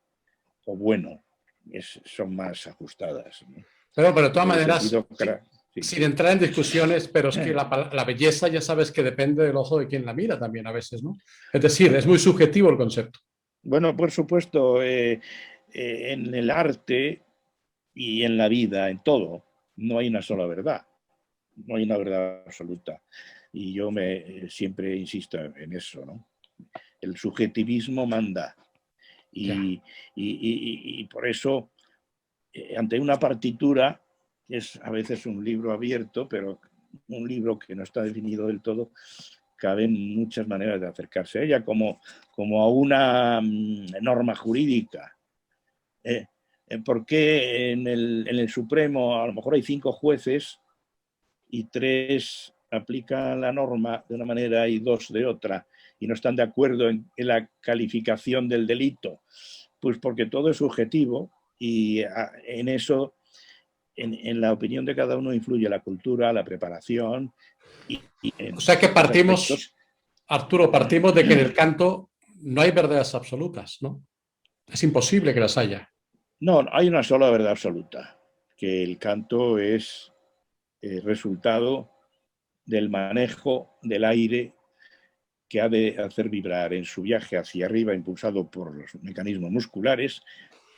D: o bueno, son más ajustadas, ¿no?
C: Pero de todas
D: En el
C: maneras,
D: sentido, sí.
C: sin entrar en discusiones, pero es que la belleza ya sabes que depende del ojo de quien la mira también a veces, ¿no? Es decir, es muy subjetivo el concepto.
D: Bueno, por supuesto, en el arte y en la vida, en todo, no hay una sola verdad, no hay una verdad absoluta. Y yo siempre insisto en eso, ¿no? El subjetivismo manda.
C: Ya.
D: Y por eso, ante una partitura, que es a veces un libro abierto, pero un libro que no está definido del todo, caben muchas maneras de acercarse a ella, como a una norma jurídica. ¿Por qué en el Supremo a lo mejor hay 5 jueces y 3 aplican la norma de una manera y 2 de otra y no están de acuerdo en la calificación del delito? Pues porque todo es subjetivo y en eso, en la opinión de cada uno influye la cultura, la preparación y
C: O
D: en
C: sea que
D: ciertos
C: partimos,
D: aspectos.
C: Arturo, partimos de que en el canto no hay verdades absolutas, ¿no? Es imposible que las haya.
D: No, hay una sola verdad absoluta, que el canto es resultado del manejo del aire que ha de hacer vibrar en su viaje hacia arriba, impulsado por los mecanismos musculares,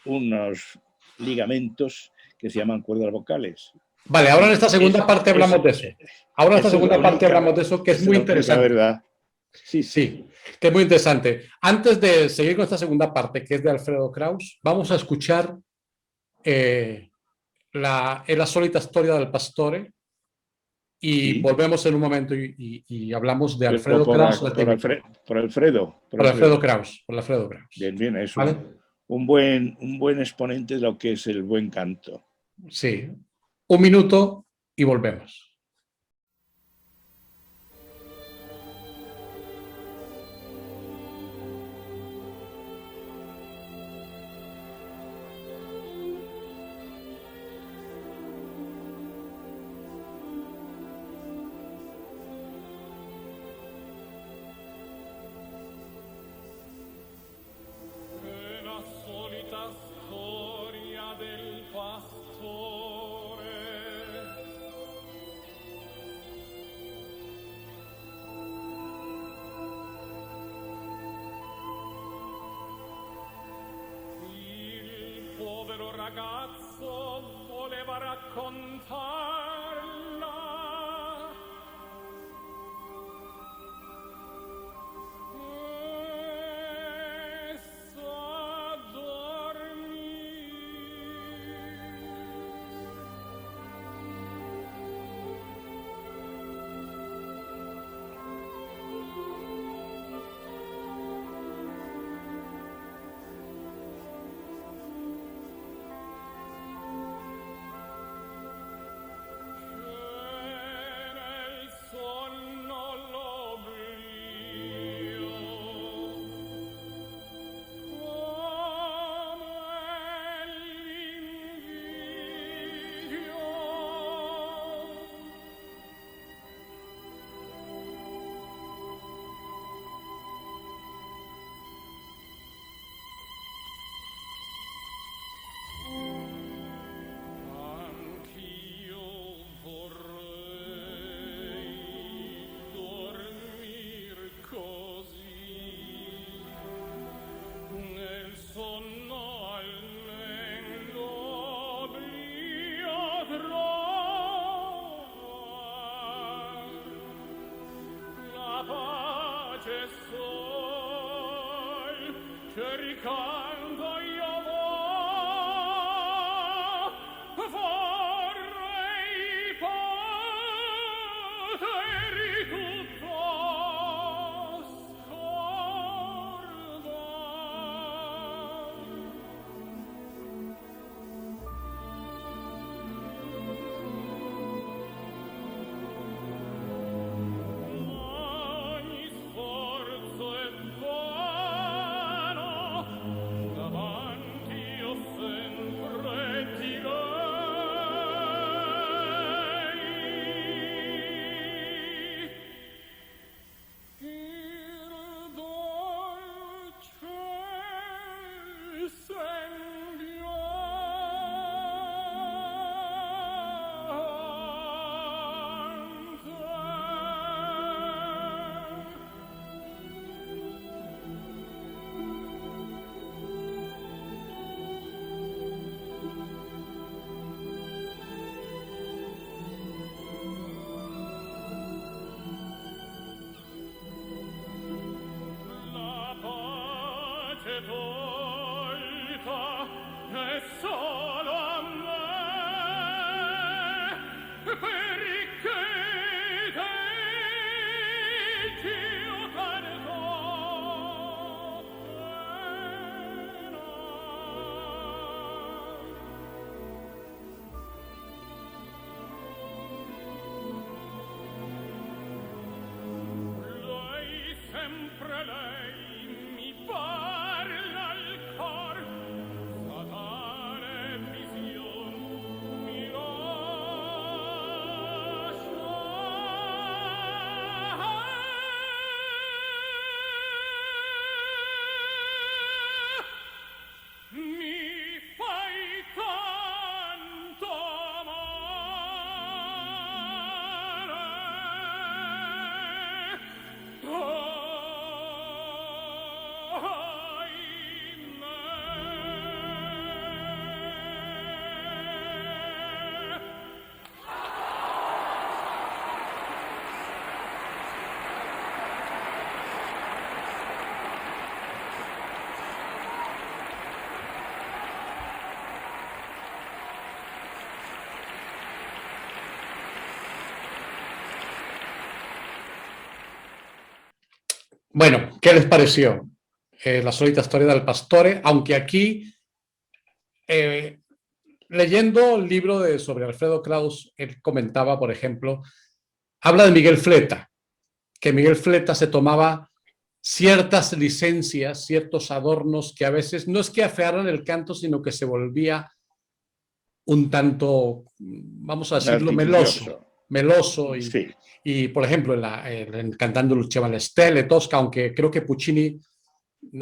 D: unos ligamentos que se llaman cuerdas vocales.
C: Vale, ahora en esta segunda parte hablamos de eso. Ahora en esta
D: Eso es la
C: segunda parte
D: única,
C: hablamos de eso, que es
D: esa es
C: muy
D: la única
C: interesante.
D: verdad. Sí, sí.
C: Sí, que es muy interesante. Antes de seguir con esta segunda parte, que es de Alfredo Kraus, vamos a escuchar eh, la solita historia del pastore y
D: Sí.
C: volvemos en un momento y hablamos de
D: Pero
C: Alfredo Kraus latínico.
D: por Alfredo.
C: Por Alfredo Kraus, por Alfredo Kraus.
D: Bien, bien, es
C: ¿Vale?
D: un buen exponente de lo que es el buen canto.
C: Sí. Un minuto y volvemos.
A: La solita storia del pastore. Il povero ragazzo voleva raccontarla. Cercando io vorrei poteri tutto scordar. Ogni sforzo tolta e solo a me perché Dio perdona. Lei sempre lei mi parla al cor, fatale vision mi lascia. Mi fai tanto amare.
C: Bueno, ¿qué les pareció? La solita historia del pastore, aunque aquí, leyendo el libro sobre Alfredo Kraus, él comentaba, por ejemplo, habla de Miguel Fleta, que Miguel Fleta se tomaba ciertas licencias, ciertos adornos que a veces no es que afearan el canto, sino que se volvía un tanto, vamos a decirlo, meloso
D: Sí.
C: y por ejemplo, cantando Lucheva le Stelle, Tosca, aunque creo que Puccini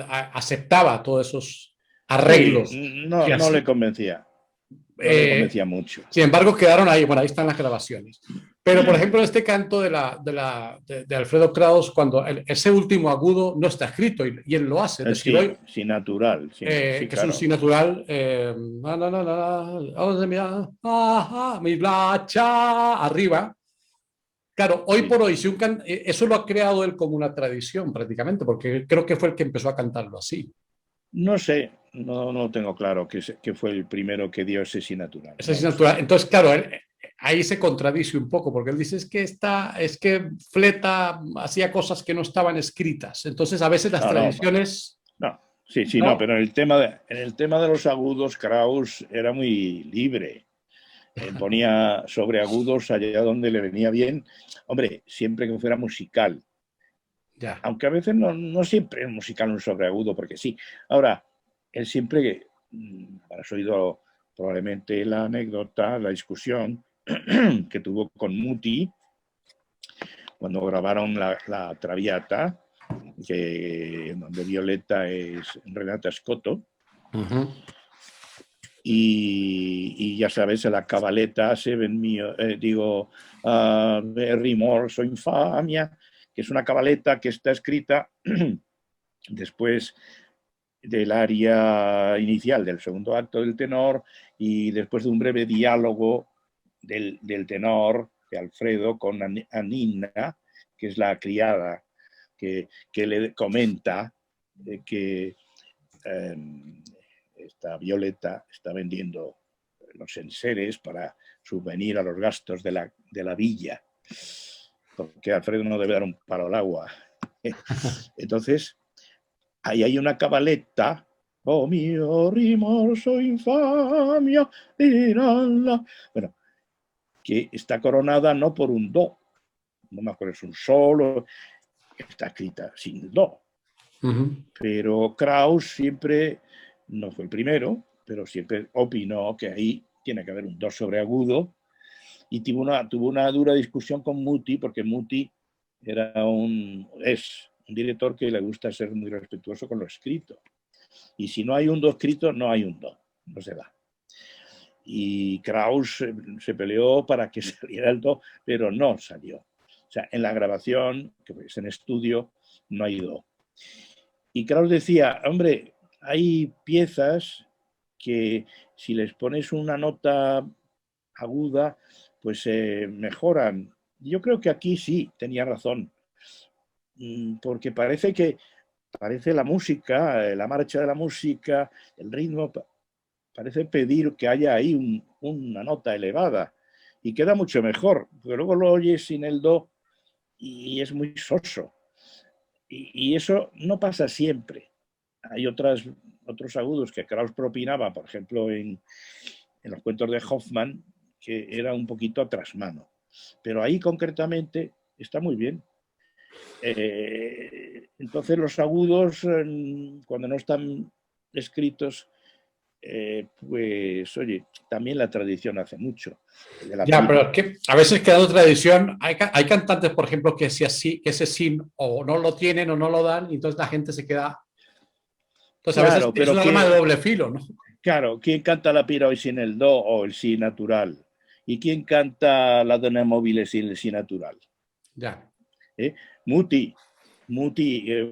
C: aceptaba todos esos arreglos.
D: Sí, no le convencía. No le convencía mucho.
C: Sin embargo, quedaron ahí, bueno, ahí están las grabaciones. Pero, por ejemplo, este canto de Alfredo Kraus, cuando ese último agudo no está escrito y él lo hace. Es decir,
D: sí, natural. Sí,
C: que
D: claro.
C: es un sí natural. Mi blacha, arriba. Claro, hoy por hoy, eso lo ha creado él como una tradición prácticamente, porque creo que fue el que empezó a cantarlo así.
D: No sé, no tengo claro que fue el primero que dio ese sí natural.
C: Ese sí natural. Entonces, claro, ahí se contradice un poco, porque él dice es que Fleta hacía cosas que no estaban escritas. Entonces, a veces las tradiciones...
D: No, pero en el tema de los agudos, Kraus era muy libre. Ponía sobreagudos allá donde le venía bien. Hombre, siempre que fuera musical.
C: Ya.
D: Aunque a veces no siempre es musical un sobreagudo, porque sí. Ahora, él siempre, habrás oído probablemente la anécdota, la discusión que tuvo con Muti cuando grabaron la Traviata, donde Violetta es Renata Scotto. Y ya sabes, la cabaleta rimorso, infamia, que es una cabaleta que está escrita después del aria inicial del segundo acto del tenor y después de un breve diálogo del tenor, de Alfredo, con Anina, que es la criada, que le comenta que esta Violetta está vendiendo los enseres para subvenir a los gastos de la villa, porque Alfredo no debe dar un palo al agua. Entonces, ahí hay una cabaleta, oh mío rimorso infamia, bueno, que está coronada no por un do, no me acuerdo, es un solo, está escrita sin do. Pero Kraus siempre, no fue el primero, pero siempre opinó que ahí tiene que haber un do sobreagudo, y tuvo una dura discusión con Muti, porque Muti es un director que le gusta ser muy respetuoso con lo escrito. Y si no hay un do escrito, no hay un do, no se da. Y Kraus se peleó para que saliera el do, pero no salió. O sea, en la grabación, que es en estudio, no hay do. Y Kraus decía, hombre, hay piezas que si les pones una nota aguda, pues mejoran. Yo creo que aquí sí, tenía razón, porque parece que parece la música, la marcha de la música, el ritmo, parece pedir que haya ahí una nota elevada y queda mucho mejor, porque luego lo oyes sin el do y es muy soso. Y eso no pasa siempre. Hay otros agudos que Krauss propinaba, por ejemplo, en los cuentos de Hoffmann, que era un poquito a trasmano. Pero ahí concretamente está muy bien. Entonces los agudos, cuando no están escritos, pues oye, también la tradición hace mucho.
C: Ya, pero es que a veces quedando tradición, hay cantantes, por ejemplo, que si así, que ese sí o no lo tienen o no lo dan, y entonces la gente se queda. Entonces a veces es un arma de doble filo, ¿no?
D: Claro, ¿quién canta la pira hoy sin el do o el si natural? ¿Y quién canta la dona móvil sin el si natural?
C: Ya.
D: Muti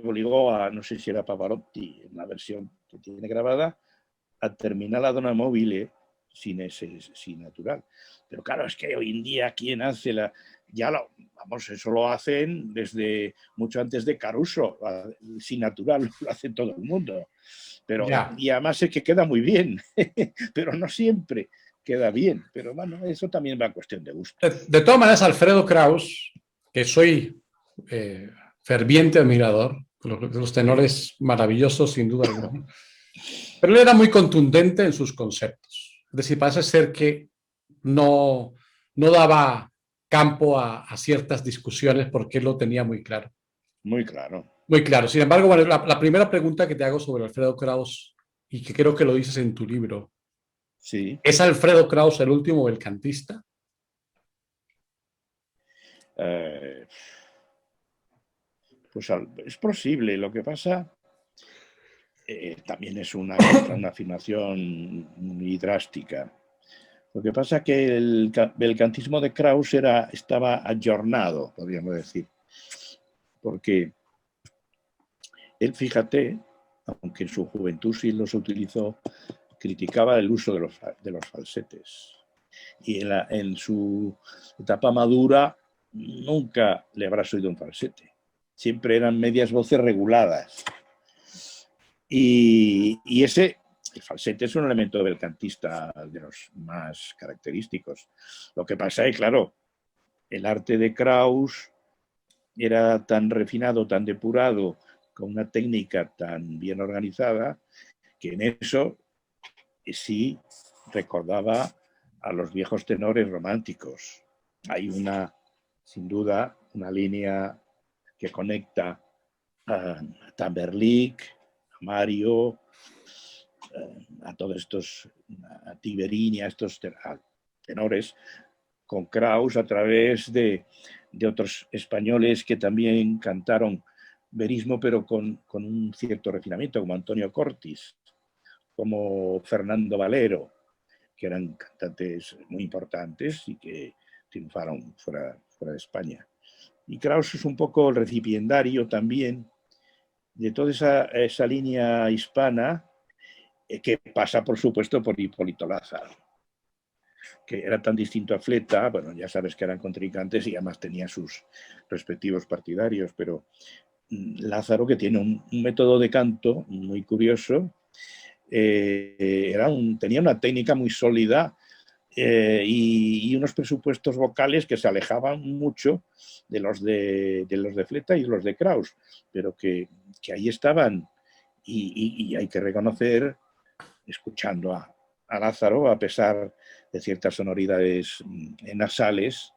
D: obligó a, no sé si era Pavarotti, en la versión que tiene grabada, a terminar la dona móvil sin ese si natural. Pero claro, es que hoy en día, ¿quién hace la...? Vamos, eso lo hacen desde mucho antes de Caruso, el si natural lo hace todo el mundo. Pero, y además es que queda muy bien, pero no siempre queda bien. Pero bueno, eso también va a cuestión de gusto.
C: De todas maneras, Alfredo Kraus, que soy ferviente admirador, los tenores maravillosos, sin duda alguna, pero él era muy contundente en sus conceptos. Es decir, parece ser que no daba campo a ciertas discusiones porque él lo tenía muy claro.
D: Muy claro.
C: Muy claro. Sin embargo, bueno, la primera pregunta que te hago sobre Alfredo Kraus, y que creo que lo dices en tu libro,
D: sí.
C: ¿es Alfredo Kraus el último belcantista?
D: Pues es posible. Lo que pasa también es una afirmación muy drástica. Lo que pasa es que el belcantismo de Kraus estaba ayornado, podríamos decir, porque él, fíjate, aunque en su juventud sí los utilizó, criticaba el uso de los falsetes. Y en su etapa madura nunca le habrás oído un falsete. Siempre eran medias voces reguladas. Y el falsete es un elemento belcantista de los más característicos. Lo que pasa es, claro, el arte de Kraus era tan refinado, tan depurado, con una técnica tan bien organizada, que en eso sí recordaba a los viejos tenores románticos. Hay sin duda, una línea que conecta a Tamberlik, a Mario, a todos estos, a Tiberini, a estos tenores, con Kraus a través de otros españoles que también cantaron verismo, pero con un cierto refinamiento, como Antonio Cortis, como Fernando Valero, que eran cantantes muy importantes y que triunfaron fuera de España. Y Kraus es un poco el recipiendario también de toda esa línea hispana que pasa, por supuesto, por Hipólito Lázaro, que era tan distinto a Fleta. Bueno, ya sabes que eran contrincantes y además tenía sus respectivos partidarios, pero Lázaro, que tiene un método de canto muy curioso, tenía una técnica muy sólida y unos presupuestos vocales que se alejaban mucho de los de Fleta y los de Kraus, pero que ahí estaban, y hay que reconocer, escuchando a Lázaro, a pesar de ciertas sonoridades nasales,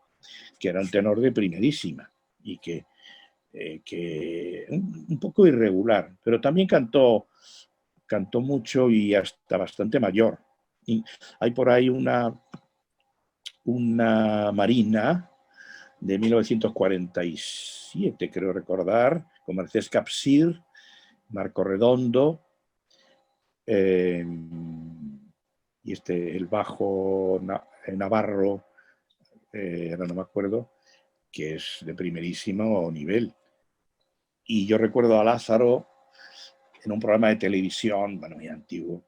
D: que era un tenor de primerísima y que un poco irregular, pero también cantó mucho y hasta bastante mayor. Y hay por ahí una marina de 1947, creo recordar, con Mercedes Capsir, Marco Redondo, y el bajo navarro, ahora no me acuerdo, que es de primerísimo nivel. Y yo recuerdo a Lázaro en un programa de televisión, bueno, muy antiguo,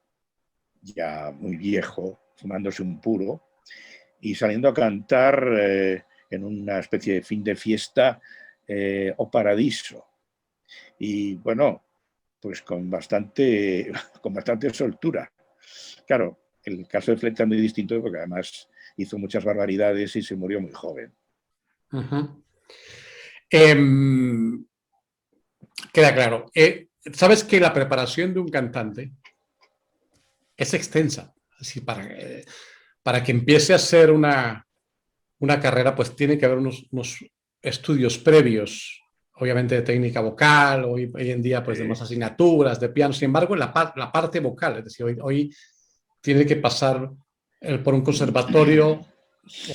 D: ya muy viejo, fumándose un puro y saliendo a cantar en una especie de fin de fiesta, O Paradiso. Y bueno, pues con bastante soltura. Claro, el caso de Fleta es muy distinto porque además hizo muchas barbaridades y se murió muy joven.
C: Uh-huh. Queda claro. Sabes que la preparación de un cantante es extensa. Así para que empiece a hacer una carrera, pues tiene que haber unos estudios previos, obviamente de técnica vocal, hoy en día pues de más asignaturas, de piano. Sin embargo, la parte vocal, es decir, hoy tiene que pasar por un conservatorio o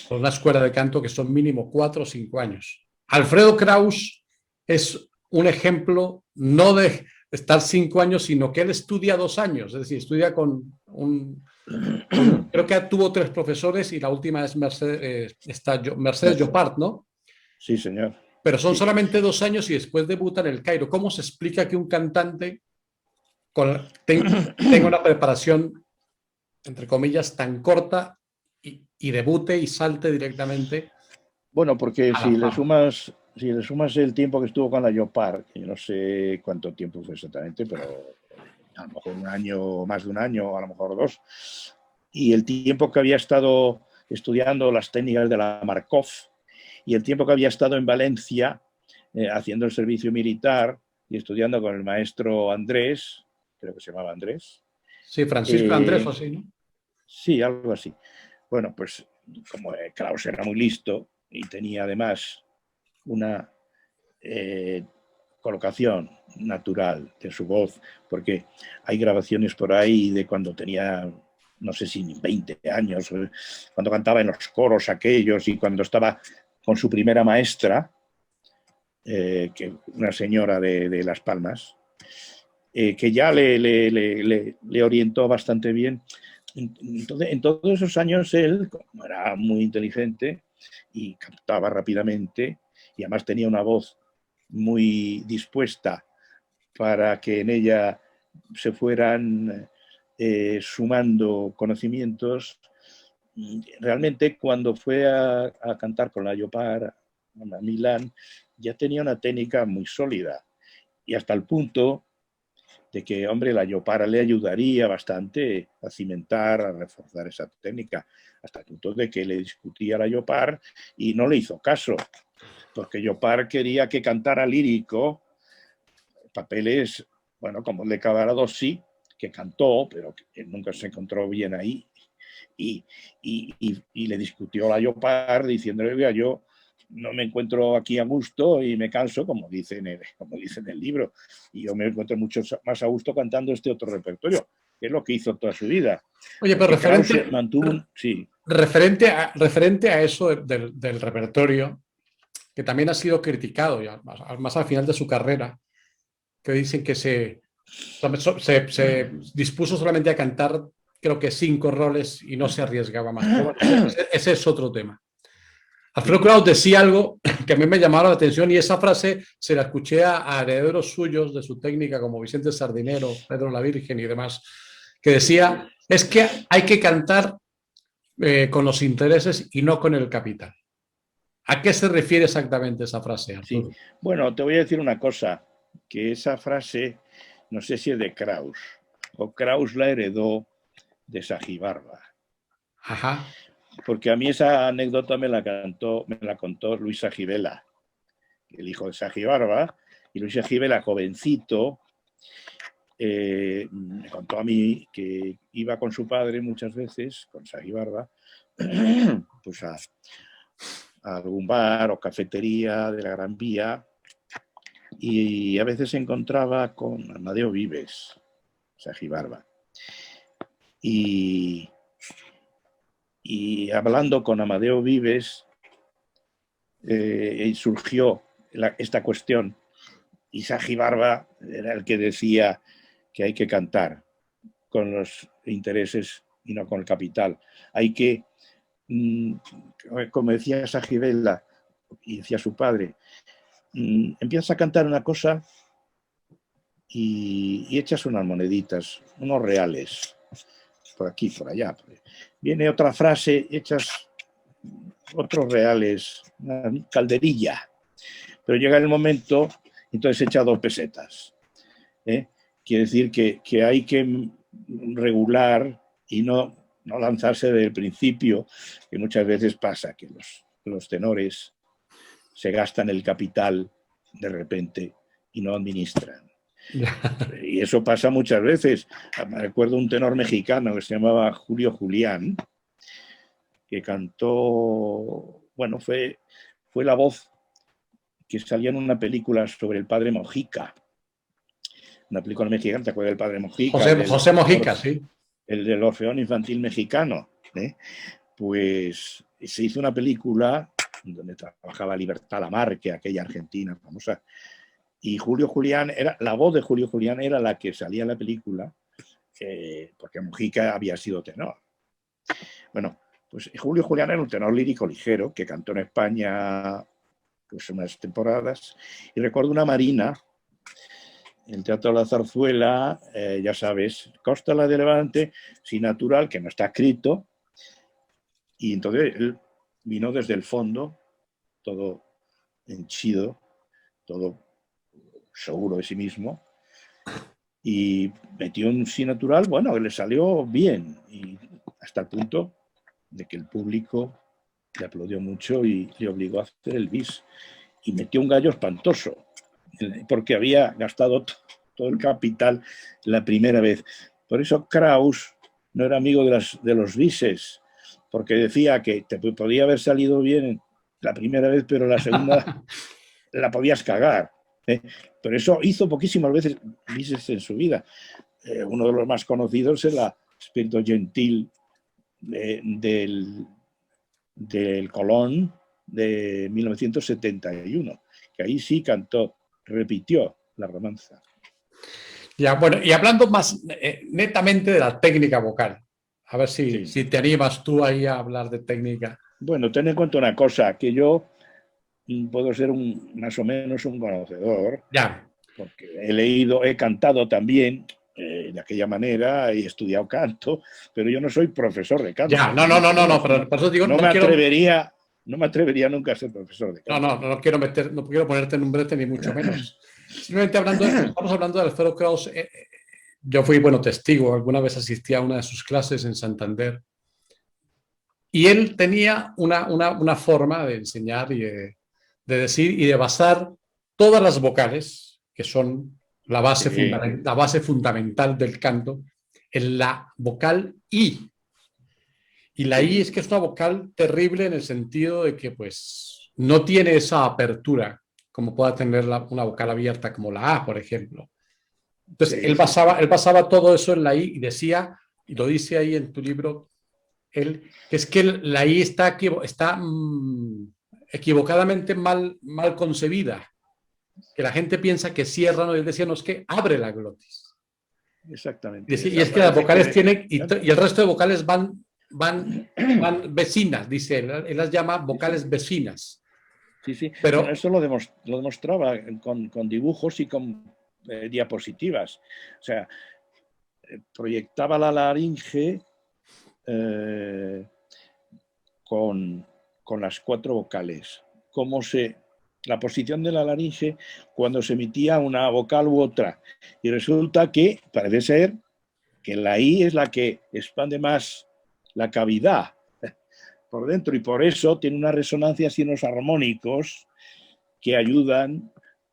C: por una escuela de canto que son mínimo 4 o 5 años. Alfredo Kraus es un ejemplo no de estar 5 años, sino que él estudia 2 años, es decir, estudia con creo que tuvo 3 profesores y la última es Mercedes Llopart, ¿no?
D: Sí, señor.
C: Pero son
D: sí.
C: solamente 2 años y después debuta en el Cairo. ¿Cómo se explica que un cantante tenga una preparación, entre comillas, tan corta y debute y salte directamente?
D: Bueno, porque si le sumas el tiempo que estuvo con la Llopart, que yo no sé cuánto tiempo fue exactamente, pero a lo mejor 1 año, más de 1 año, a lo mejor 2, y el tiempo que había estado estudiando las técnicas de la Markov, y el tiempo que había estado en Valencia haciendo el servicio militar y estudiando con el maestro Andrés, creo que se llamaba Andrés.
C: Sí, Francisco Andrés o así, ¿no?
D: Sí, algo así. Bueno, pues como Kraus era muy listo y tenía además una colocación natural de su voz, porque hay grabaciones por ahí de cuando tenía, no sé si 20 años, cuando cantaba en los coros aquellos y cuando estaba con su primera maestra, que una señora de Las Palmas, que ya le orientó bastante bien. Entonces, en todos esos años él, como era muy inteligente y captaba rápidamente, y además tenía una voz muy dispuesta para que en ella se fueran sumando conocimientos, realmente cuando fue a cantar con la Llopart a Milán, ya tenía una técnica muy sólida, y hasta el punto de que, hombre, la Llopart le ayudaría bastante a cimentar, a reforzar esa técnica, hasta el punto de que le discutía a la Llopart y no le hizo caso, porque Llopart quería que cantara lírico, papeles, bueno, como el de Cavaradossi, que cantó, pero que nunca se encontró bien ahí, y le discutió a la Llopart diciéndole, oiga, yo no me encuentro aquí a gusto y me canso, como dice en el libro, y yo me encuentro mucho más a gusto cantando este otro repertorio, que es lo que hizo toda su vida.
C: Oye, pero referente a eso del repertorio, que también ha sido criticado, ya, más al final de su carrera, que dicen que se dispuso solamente a cantar, creo que 5 roles y no se arriesgaba más. Pero bueno, ese es otro tema. Alfredo Kraus decía algo que a mí me llamaba la atención, y esa frase se la escuché a herederos suyos de su técnica, como Vicente Sardinero, Pedro la Virgen y demás, que decía, es que hay que cantar con los intereses y no con el capital. ¿A qué se refiere exactamente esa frase, Arturo?
D: Sí. Bueno, te voy a decir una cosa, que esa frase, no sé si es de Kraus, o Kraus la heredó de Sagibarba.
C: Ajá.
D: Porque a mí esa anécdota me la contó Luis Sagibela, el hijo de Sagibarba, y Luis Sagibela, jovencito, me contó a mí que iba con su padre muchas veces, con Sagibarba, pues a algún bar o cafetería de la Gran Vía, y a veces se encontraba con Amadeo Vives, Sagibarba. Y hablando con Amadeo Vives, surgió esta cuestión, y Sagibarba era el que decía que hay que cantar con los intereses y no con el capital. Hay que, como decía Sagibela y decía su padre, empiezas a cantar una cosa y echas unas moneditas, unos reales, por aquí, por allá. Viene otra frase, echas otros reales, una calderilla, pero llega el momento, entonces echa 2 pesetas. quiere decir que hay que regular y no lanzarse del principio, que muchas veces pasa, que los tenores se gastan el capital de repente y no administran. Y eso pasa muchas veces. Me recuerdo un tenor mexicano que se llamaba Julio Julián, que cantó, bueno, fue la voz que salía en una película sobre el padre Mojica. Una película mexicana, ¿te acuerdas del padre Mojica?
C: José Mojica, sí.
D: El del Orfeón Infantil Mexicano. Pues se hizo una película donde trabajaba Libertad Lamarque, aquella argentina famosa, y Julio Julián era, la voz de Julio Julián era la que salía en la película, porque Mojica había sido tenor. Bueno, pues Julio Julián era un tenor lírico ligero que cantó en España pues unas temporadas, y recuerdo una marina en el Teatro de la Zarzuela, ya sabes, Costa la de Levante, sin natural, que no está escrito, y entonces él vino desde el fondo, todo henchido, todo seguro de sí mismo, y metió un sí natural, bueno, que le salió bien, y hasta el punto de que el público le aplaudió mucho y le obligó a hacer el bis, y metió un gallo espantoso, porque había gastado todo el capital la primera vez. Por eso Krauss no era amigo de los bises, porque decía que te podía haber salido bien la primera vez, pero la segunda la podías cagar. Por eso hizo poquísimas veces bises en su vida. Uno de los más conocidos es el Spirito Gentil del Colón de 1971, que ahí sí cantó, repitió la romanza.
C: Ya, bueno, y hablando más netamente de la técnica vocal, a ver si te animas tú ahí a hablar de técnica.
D: Bueno, ten en cuenta una cosa, que yo puedo ser más o menos un conocedor,
C: ya,
D: porque he cantado también de aquella manera, he estudiado canto, pero yo no soy profesor de canto.
C: Ya, no, pero por eso digo,
D: no me atrevería nunca a ser profesor de canto.
C: No quiero ponerte en un brete ni mucho menos. Simplemente estamos hablando de Alfredo Kraus. Yo fui, testigo, alguna vez asistí a una de sus clases en Santander, y él tenía una forma de enseñar y de decir y de basar todas las vocales, que son la base fundamental del canto, en la vocal I. Y la I es que es una vocal terrible en el sentido de que pues no tiene esa apertura como pueda tener una vocal abierta como la A, por ejemplo. Entonces él basaba todo eso en la I y decía, y lo dice ahí en tu libro, que es que la I está equivocadamente mal concebida, que la gente piensa que cierra, ¿no? Él decía, no, es que abre la glotis.
D: Exactamente.
C: Y es que las vocales tienen, y el resto de vocales van vecinas, dice él las llama vocales vecinas.
D: Sí. Pero eso lo demostraba con dibujos y con diapositivas. O sea, proyectaba la laringe con las 4 vocales. La posición de la laringe cuando se emitía una vocal u otra. Y resulta que parece ser que la I es la que expande más la cavidad por dentro, y por eso tiene unas resonancias y unos armónicos que ayudan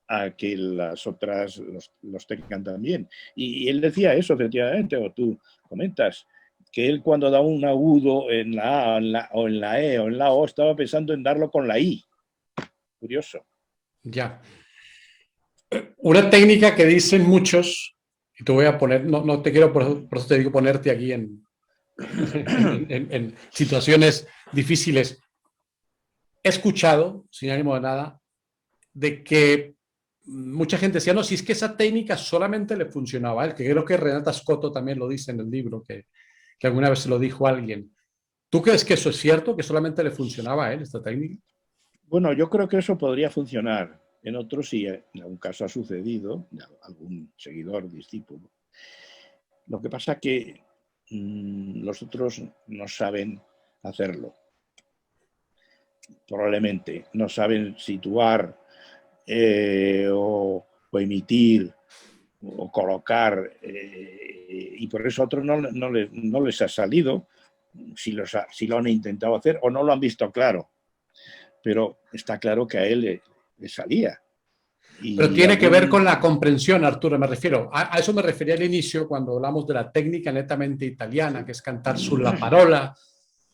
D: a que las otras los tengan también. Y él decía eso, efectivamente, o tú comentas, que él cuando da un agudo en la A o en la E o en la O estaba pensando en darlo con la I. Curioso.
C: Ya. Una técnica que dicen muchos, y te voy a poner, no te quiero, por eso te digo ponerte aquí en situaciones difíciles. He escuchado, sin ánimo de nada, de que mucha gente decía, no, si es que esa técnica solamente le funcionaba a él, que creo que Renata Scotto también lo dice en el libro, que alguna vez se lo dijo a alguien. ¿Tú crees que eso es cierto, que solamente le funcionaba a él esta técnica?
D: Bueno, yo creo que eso podría funcionar. En otros sí, en algún caso ha sucedido, algún seguidor, discípulo. Lo que pasa es que los otros no saben hacerlo. Probablemente no saben situar o emitir o colocar, y por eso a otros no les ha salido, si lo han intentado hacer o no lo han visto claro, pero está claro que a él le salía.
C: Pero tiene que ver con la comprensión, Arturo, me refiero. A eso me refería al inicio cuando hablamos de la técnica netamente italiana, que es cantar sulla parola,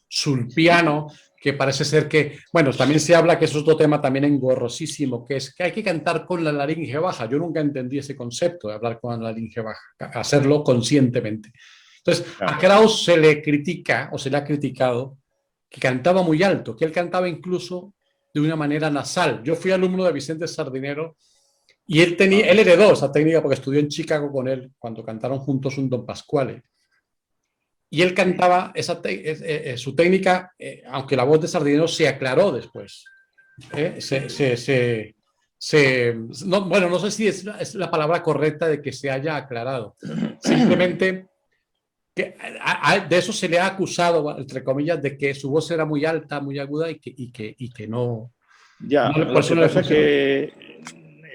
C: sul piano, que parece ser que, bueno, también se habla que eso es otro tema también engorrosísimo, que es que hay que cantar con la laringe baja. Yo nunca entendí ese concepto de hablar con la laringe baja, hacerlo conscientemente. Entonces, a Krauss se le critica, o se le ha criticado, que cantaba muy alto, que él cantaba incluso de una manera nasal. Yo fui alumno de Vicente Sardinero y él heredó esa técnica porque estudió en Chicago con él cuando cantaron juntos un Don Pasquale. Y él cantaba su técnica, aunque la voz de Sardinero se aclaró después. Bueno, no sé si es la palabra correcta de que se haya aclarado. Simplemente que de eso se le ha acusado, entre comillas, de que su voz era muy alta, muy aguda y que no...
D: Ya,
C: no,
D: lo que pasa es que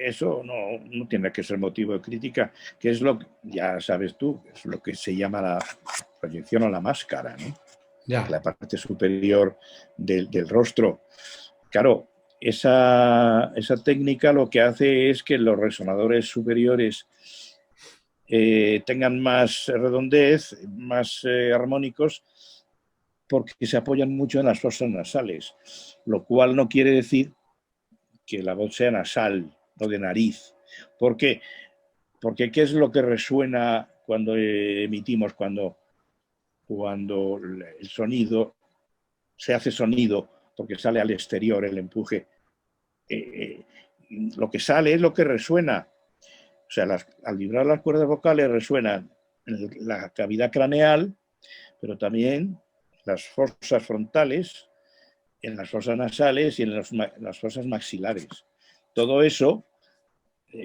D: eso no tiene que ser motivo de crítica, que es lo que, ya sabes tú, es lo que se llama la proyección a la máscara, ¿no?
C: Ya.
D: La parte superior del rostro. Claro, esa técnica lo que hace es que los resonadores superiores tengan más redondez, más armónicos, porque se apoyan mucho en las fosas nasales, lo cual no quiere decir que la voz sea nasal o de nariz. ¿Por qué? Porque ¿qué es lo que resuena cuando emitimos, cuando el sonido se hace sonido, porque sale al exterior el empuje? Lo que sale es lo que resuena. O sea, al vibrar las cuerdas vocales resuenan en la cavidad craneal, pero también las fosas frontales, en las fosas nasales y en las fosas maxilares. Todo eso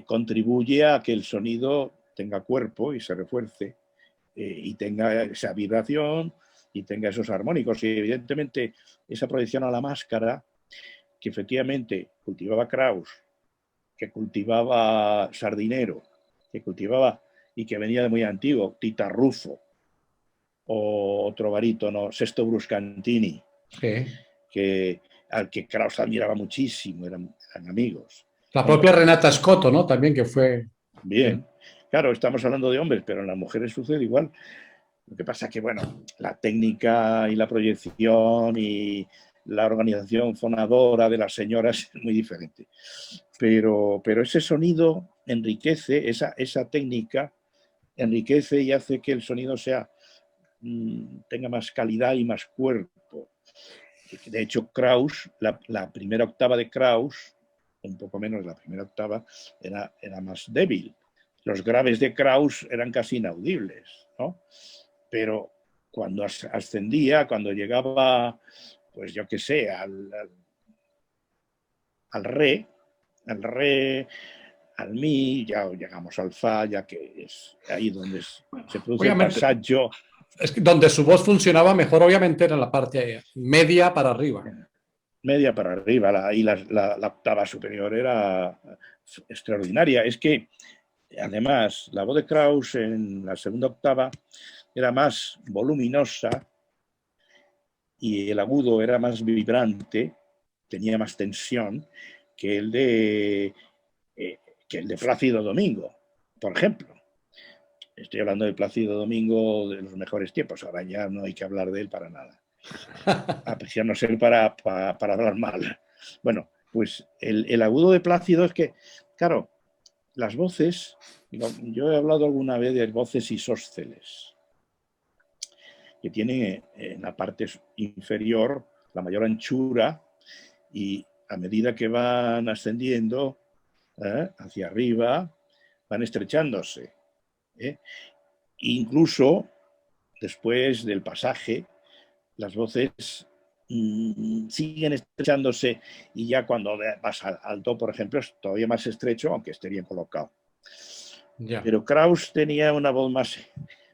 D: contribuye a que el sonido tenga cuerpo y se refuerce y tenga esa vibración y tenga esos armónicos. Y evidentemente esa proyección a la máscara que efectivamente cultivaba Krauss, que cultivaba Sardinero, que cultivaba y que venía de muy antiguo, Tita Ruffo, o otro barítono, Sesto Bruscantini,
C: sí,
D: al que Krauss admiraba muchísimo, eran amigos.
C: La propia Renata Scotto, ¿no? También que fue...
D: Bien, claro, estamos hablando de hombres, pero en las mujeres sucede igual. Lo que pasa es que, bueno, la técnica y la proyección y la organización fonadora de las señoras es muy diferente. Pero ese sonido enriquece, esa técnica enriquece y hace que el sonido tenga más calidad y más cuerpo. De hecho, Krauss, la primera octava de Krauss, un poco menos la primera octava, era más débil. Los graves de Krauss eran casi inaudibles, ¿no? Pero cuando ascendía, cuando llegaba, pues yo qué sé, al re, al mi, ya llegamos al fa, ya que es ahí donde se produce el pasaggio.
C: Es que donde su voz funcionaba mejor, obviamente, era en la parte media para arriba.
D: Media para arriba, y la octava superior era extraordinaria. Es que, además, la voz de Krauss en la segunda octava era más voluminosa y el agudo era más vibrante, tenía más tensión que el de Plácido Domingo, por ejemplo. Estoy hablando de Plácido Domingo de los mejores tiempos, ahora ya no hay que hablar de él para nada. A pesar de no ser para hablar mal. Bueno, pues el agudo de Plácido es que, claro, las voces, yo he hablado alguna vez de voces isósceles, que tienen en la parte inferior la mayor anchura y a medida que van ascendiendo hacia arriba, van estrechándose. Incluso después del pasaje, las voces siguen estrechándose y ya cuando vas al do, por ejemplo, es todavía más estrecho, aunque esté bien colocado. Ya. Pero Krauss tenía una voz más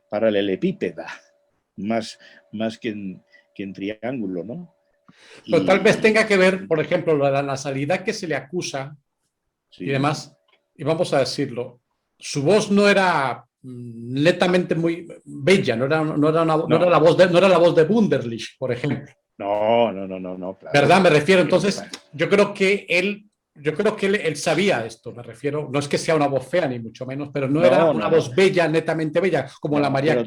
D: paralelepípeda, más que en triángulo, ¿no?
C: Pero tal vez tenga que ver, por ejemplo, la nasalidad que se le acusa, sí, y demás, y vamos a decirlo, su voz no era netamente muy bella, no era, no era, no era la voz de, no era la voz de Wunderlich, por ejemplo.
D: No, claro.
C: ¿Verdad? Me refiero, entonces, yo creo que él sabía esto, me refiero, no es que sea una voz fea ni mucho menos, pero no era una voz bella, netamente bella, como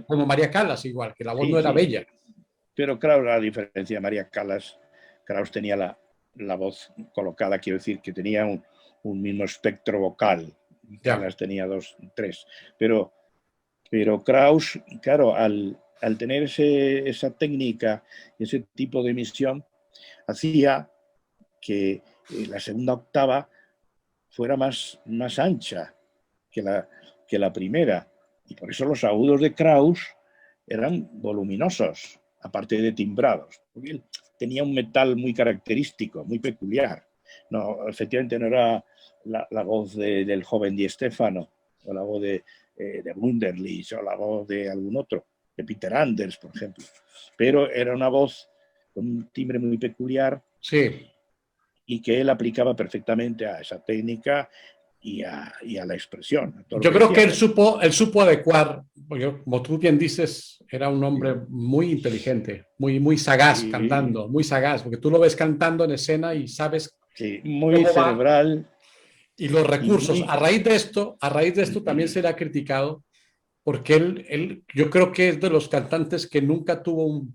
C: como María Callas igual, que la voz no era bella.
D: Pero claro, la diferencia de María Callas, Kraus tenía la voz colocada, quiero decir, que tenía un mismo espectro vocal. Callas tenía 2, 3. Pero Kraus, claro, al tener esa técnica, ese tipo de emisión, hacía que la segunda octava fuera más ancha que la primera. Y por eso los agudos de Kraus eran voluminosos, aparte de timbrados. Porque él tenía un metal muy característico, muy peculiar. No, efectivamente no era la voz del joven Di Stefano, o la voz de Wunderlich, o la voz de algún otro, de Peter Anders, por ejemplo. Pero era una voz con un timbre muy peculiar.
C: Sí.
D: Y que él aplicaba perfectamente a esa técnica y a la expresión.
C: Yo creo que él supo adecuar, porque como tú bien dices, era un hombre muy inteligente, muy sagaz cantando, muy sagaz, porque tú lo ves cantando en escena y sabes
D: muy cerebral.
C: Y los recursos. A raíz de esto también será criticado, porque él yo creo que es de los cantantes que nunca tuvo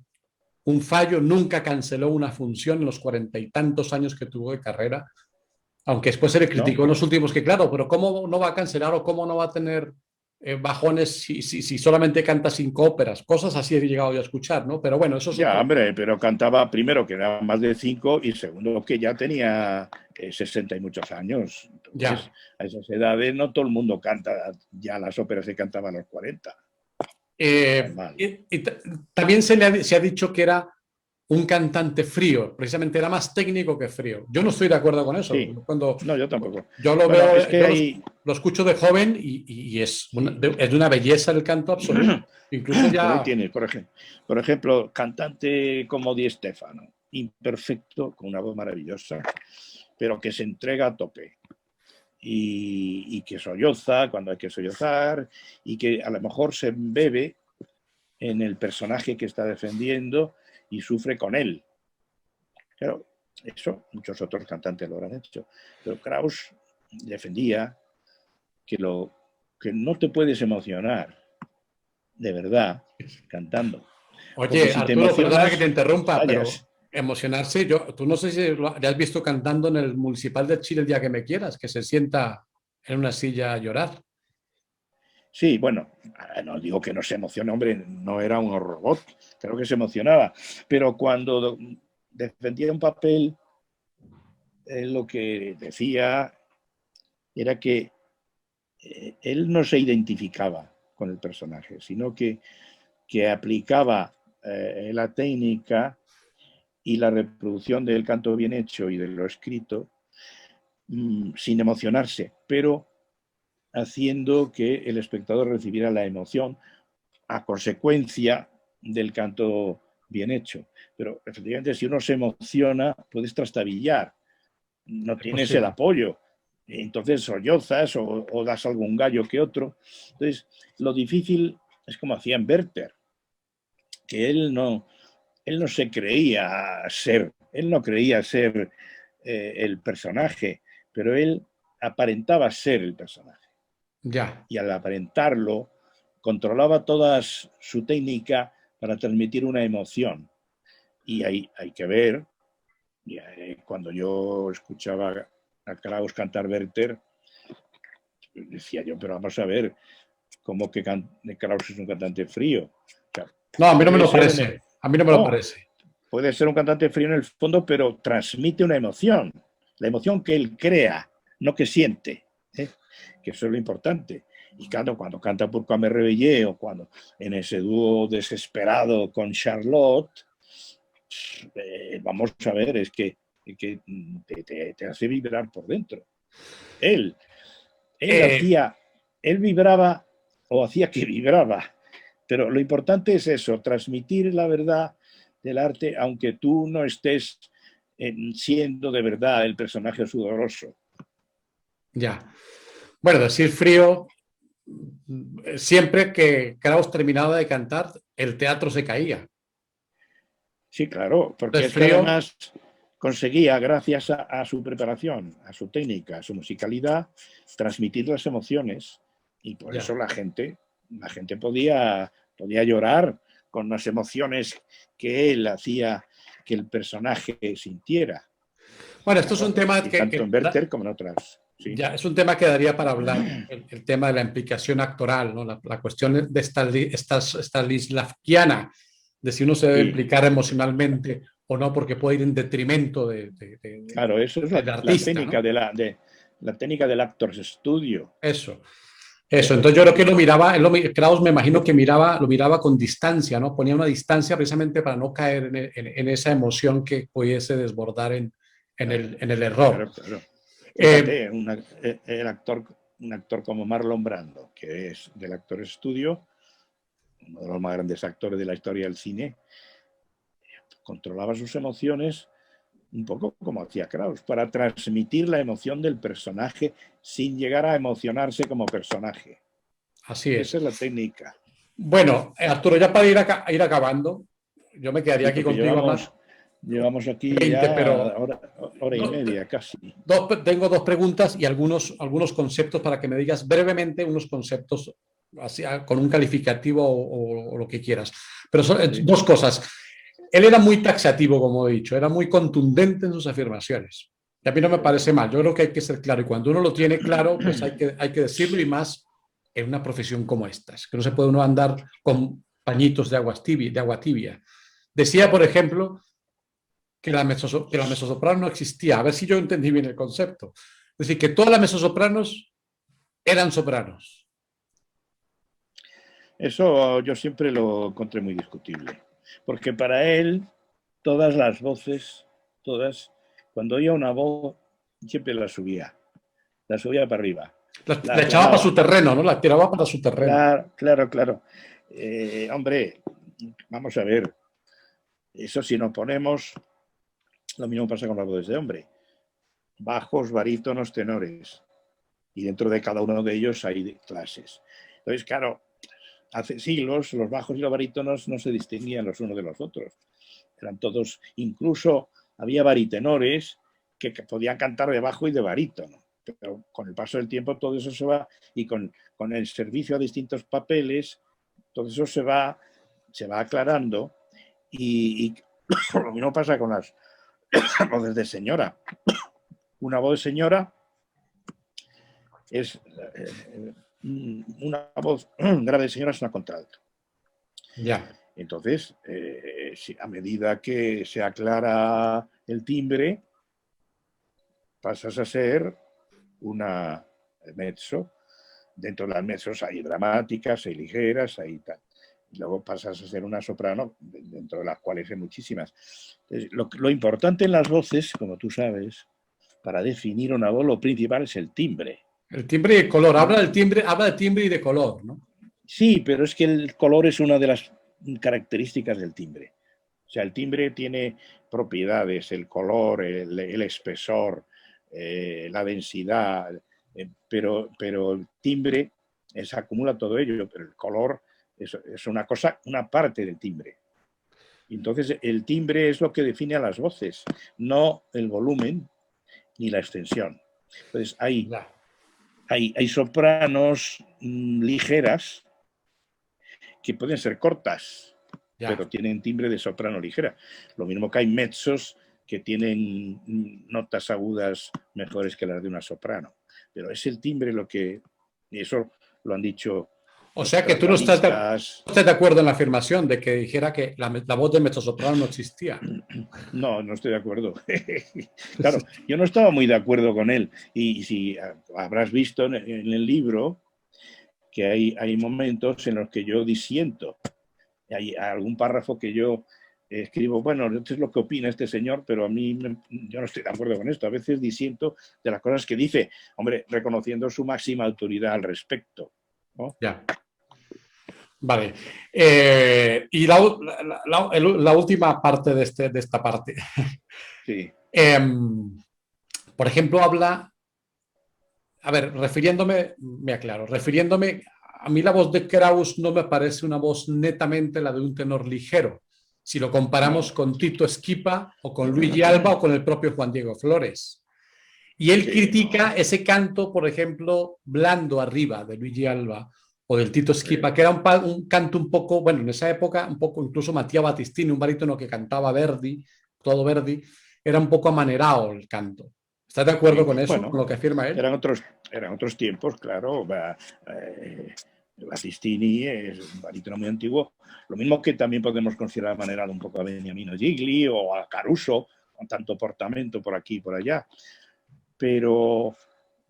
C: un fallo, nunca canceló una función en los 40 y tantos años que tuvo de carrera, aunque después se le criticó en los últimos que, claro, pero ¿cómo no va a cancelar o cómo no va a tener bajones si solamente canta 5 óperas? Cosas así he llegado yo a escuchar, ¿no? Pero bueno, eso es
D: hombre, pero cantaba primero que era más de 5 y segundo que ya tenía 60 y muchos años. Entonces, a esas edades no todo el mundo canta ya las óperas que cantaba a los 40.
C: Y también se ha dicho que era un cantante frío, precisamente era más técnico que frío. Yo no estoy de acuerdo con eso.
D: Sí. No, yo tampoco.
C: Yo lo veo, es que lo escucho de joven y es de una belleza el canto absoluto. Incluso ya...
D: Tienes, por ejemplo, cantante como Di Stefano, imperfecto, con una voz maravillosa, pero que se entrega a tope. Y que solloza cuando hay que sollozar y que a lo mejor se embebe en el personaje que está defendiendo y sufre con él. Claro, eso muchos otros cantantes lo habrán hecho. Pero Kraus defendía que no te puedes emocionar de verdad cantando.
C: Oye, si Arturo, perdona que te interrumpa, pero emocionarse, tú no sé si lo has visto cantando en el Municipal de Chile el día que me quieras, que se sienta en una silla a llorar.
D: Sí, bueno, no digo que no se emocione, hombre, no era un robot, creo que se emocionaba, pero cuando defendía un papel, lo que decía era que él no se identificaba con el personaje, sino que aplicaba la técnica y la reproducción del canto bien hecho y de lo escrito sin emocionarse, pero haciendo que el espectador recibiera la emoción a consecuencia del canto bien hecho. Pero efectivamente, si uno se emociona, puedes trastabillar, no tienes el apoyo. Entonces sollozas o das algún gallo que otro. Entonces, lo difícil es como hacía Werther, que él no se creía ser, el personaje, pero él aparentaba ser el personaje. Y al aparentarlo, controlaba toda su técnica para transmitir una emoción. Y hay que ver, cuando yo escuchaba a Kraus cantar Werther, decía yo, pero vamos a ver, ¿cómo que Kraus es un cantante frío? O sea,
C: no, a mí no me lo parece. A mí no me lo parece.
D: Puede ser un cantante frío en el fondo, pero transmite una emoción. La emoción que él crea, no que siente. Que eso es lo importante. Y cuando canta Pourquoi me réveillé o cuando en ese dúo desesperado con Charlotte, vamos a ver, es que te hace vibrar por dentro. Él vibraba o hacía que vibraba, pero lo importante es eso, transmitir la verdad del arte, aunque tú no estés siendo de verdad el personaje sudoroso.
C: Ya. Bueno, decir frío siempre que Kraus terminaba de cantar, el teatro se caía.
D: Sí, claro, porque es que
C: Frío.
D: además conseguía, gracias a su preparación, a su técnica, a su musicalidad, transmitir las emociones, y por
C: Ya.
D: eso la gente podía llorar con las emociones que él hacía que el personaje sintiera.
C: Bueno, esto es un tema
D: tanto en Werther como en otras. Sí.
C: Ya, es un tema que daría para hablar, el tema de la implicación actoral, ¿no? La cuestión de Stanislavskiana, de si uno se debe implicar emocionalmente o no, porque puede ir en detrimento
D: claro, eso es
C: del artista,
D: técnica,
C: ¿no?
D: la técnica del actors studio.
C: Eso. Entonces yo creo que Kraus me imagino que lo miraba con distancia, ¿no? Ponía una distancia precisamente para no caer en esa emoción que pudiese desbordar en el error.
D: Claro. Fíjate, un actor como Marlon Brando, que es del Actor Studio, uno de los más grandes actores de la historia del cine, controlaba sus emociones un poco como hacía Kraus, para transmitir la emoción del personaje sin llegar a emocionarse como personaje.
C: Así es.
D: Esa es la técnica.
C: Bueno, Arturo, ya para ir acabando, yo me quedaría aquí contigo
D: Llevamos aquí
C: 20,
D: ya
C: pero
D: hora y media casi.
C: Tengo dos preguntas y algunos conceptos para que me digas brevemente unos conceptos así, con un calificativo o lo que quieras. Pero son dos cosas. Él era muy taxativo, como he dicho, era muy contundente en sus afirmaciones. Y a mí no me parece mal, yo creo que hay que ser claro. Y cuando uno lo tiene claro, pues hay que decirlo, y más en una profesión como esta, que no se puede uno andar con pañitos de agua tibia. Decía, por ejemplo, que la mezzosoprano no existía. A ver si yo entendí bien el concepto. Es decir, que todas las mezzosopranos eran sopranos.
D: Eso yo siempre lo encontré muy discutible. Porque para él, todas las voces, cuando oía una voz, siempre la subía para arriba.
C: La echaba para su terreno, ¿no? La tiraba para su terreno.
D: Claro. Hombre, vamos a ver. Eso si nos ponemos, lo mismo pasa con las voces de hombre. Bajos, barítonos, tenores. Y dentro de cada uno de ellos hay clases. Entonces, claro, hace siglos los bajos y los barítonos no se distinguían los unos de los otros. Eran todos, incluso había baritenores que podían cantar de bajo y de barítono. Pero con el paso del tiempo todo eso se va, y con el servicio a distintos papeles, todo eso se va aclarando, y lo mismo pasa con las voces de señora. Una voz de señora es una voz grave de señora, es una contralto.
C: Ya.
D: Entonces, a medida que se aclara el timbre, pasas a ser una mezzo. Dentro de las mezzos hay dramáticas, hay ligeras, hay tal. Y luego pasas a ser una soprano, dentro de las cuales hay muchísimas. Entonces, lo importante en las voces, como tú sabes, para definir una voz, lo principal es el timbre.
C: El timbre y el color. Habla de timbre y de color, ¿no?
D: Sí, pero es que el color es una de las características del timbre. O sea, el timbre tiene propiedades, el color, el espesor, la densidad, pero el timbre acumula todo ello, pero el color es una cosa, una parte del timbre. Entonces, el timbre es lo que define a las voces, no el volumen ni la extensión. Entonces, hay sopranos ligeras que pueden ser cortas, pero tienen timbre de soprano ligera. Lo mismo que hay mezzos que tienen notas agudas mejores que las de una soprano. Pero es el timbre lo que... Y eso lo han dicho...
C: O sea que tú no estás de acuerdo en la afirmación de que dijera que la voz de mezzosoprano no existía.
D: No estoy de acuerdo. Claro, yo no estaba muy de acuerdo con él. Y si habrás visto en el libro que hay momentos en los que yo disiento. Hay algún párrafo que yo escribo, bueno, esto es lo que opina este señor, pero a mí yo no estoy de acuerdo con esto. A veces disiento de las cosas que dice, hombre, reconociendo su máxima autoridad al respecto, ¿no?
C: Ya. Vale. Y la última parte de esta parte.
D: Sí.
C: Por ejemplo, habla... A ver, refiriéndome a mí la voz de Kraus no me parece una voz netamente la de un tenor ligero, si lo comparamos con Tito Esquipa o con Luigi Alba o con el propio Juan Diego Flores. Y él critica ese canto, por ejemplo, blando arriba de Luigi Alba o del Tito Esquipa, que era un canto un poco, bueno, en esa época, un poco incluso Mattia Battistini, un barítono que cantaba Verdi, todo Verdi, era un poco amanerado el canto. ¿Estás de acuerdo con eso,
D: bueno,
C: con lo que afirma él?
D: eran otros tiempos, claro. Battistini es un barítono muy antiguo. Lo mismo que también podemos considerar amanerado un poco a Beniamino Gigli o a Caruso, con tanto portamento por aquí y por allá. Pero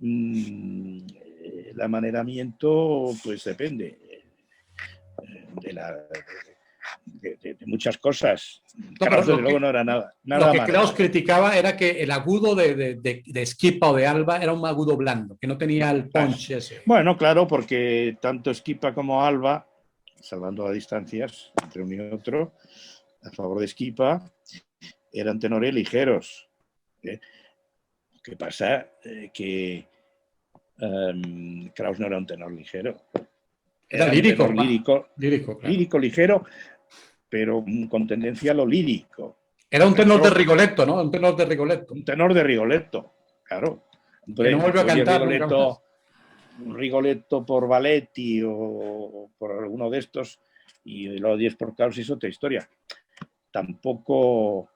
D: el amaneramiento pues depende de muchas cosas. Kraus, desde luego, no era nada
C: lo que
D: amanerado.
C: Kraus criticaba era que el agudo de Esquipa o de Alba era un agudo blando, que no tenía el punch ese.
D: Bueno, claro, porque tanto Esquipa como Alba, salvando las distancias entre uno y otro, a favor de Esquipa, eran tenores ligeros. ¿Qué pasa? Que Kraus no era un tenor ligero.
C: Era lírico,
D: un lírico,
C: claro.
D: Lírico, ligero, pero con tendencia a lo lírico.
C: Era un tenor de Rigoletto, ¿no? Un tenor de Rigoletto.
D: Un tenor de Rigoletto, claro.
C: Que no volvió a cantar
D: Rigoletto por Valetti o por alguno de estos, y los 10 por Kraus es otra historia. Tampoco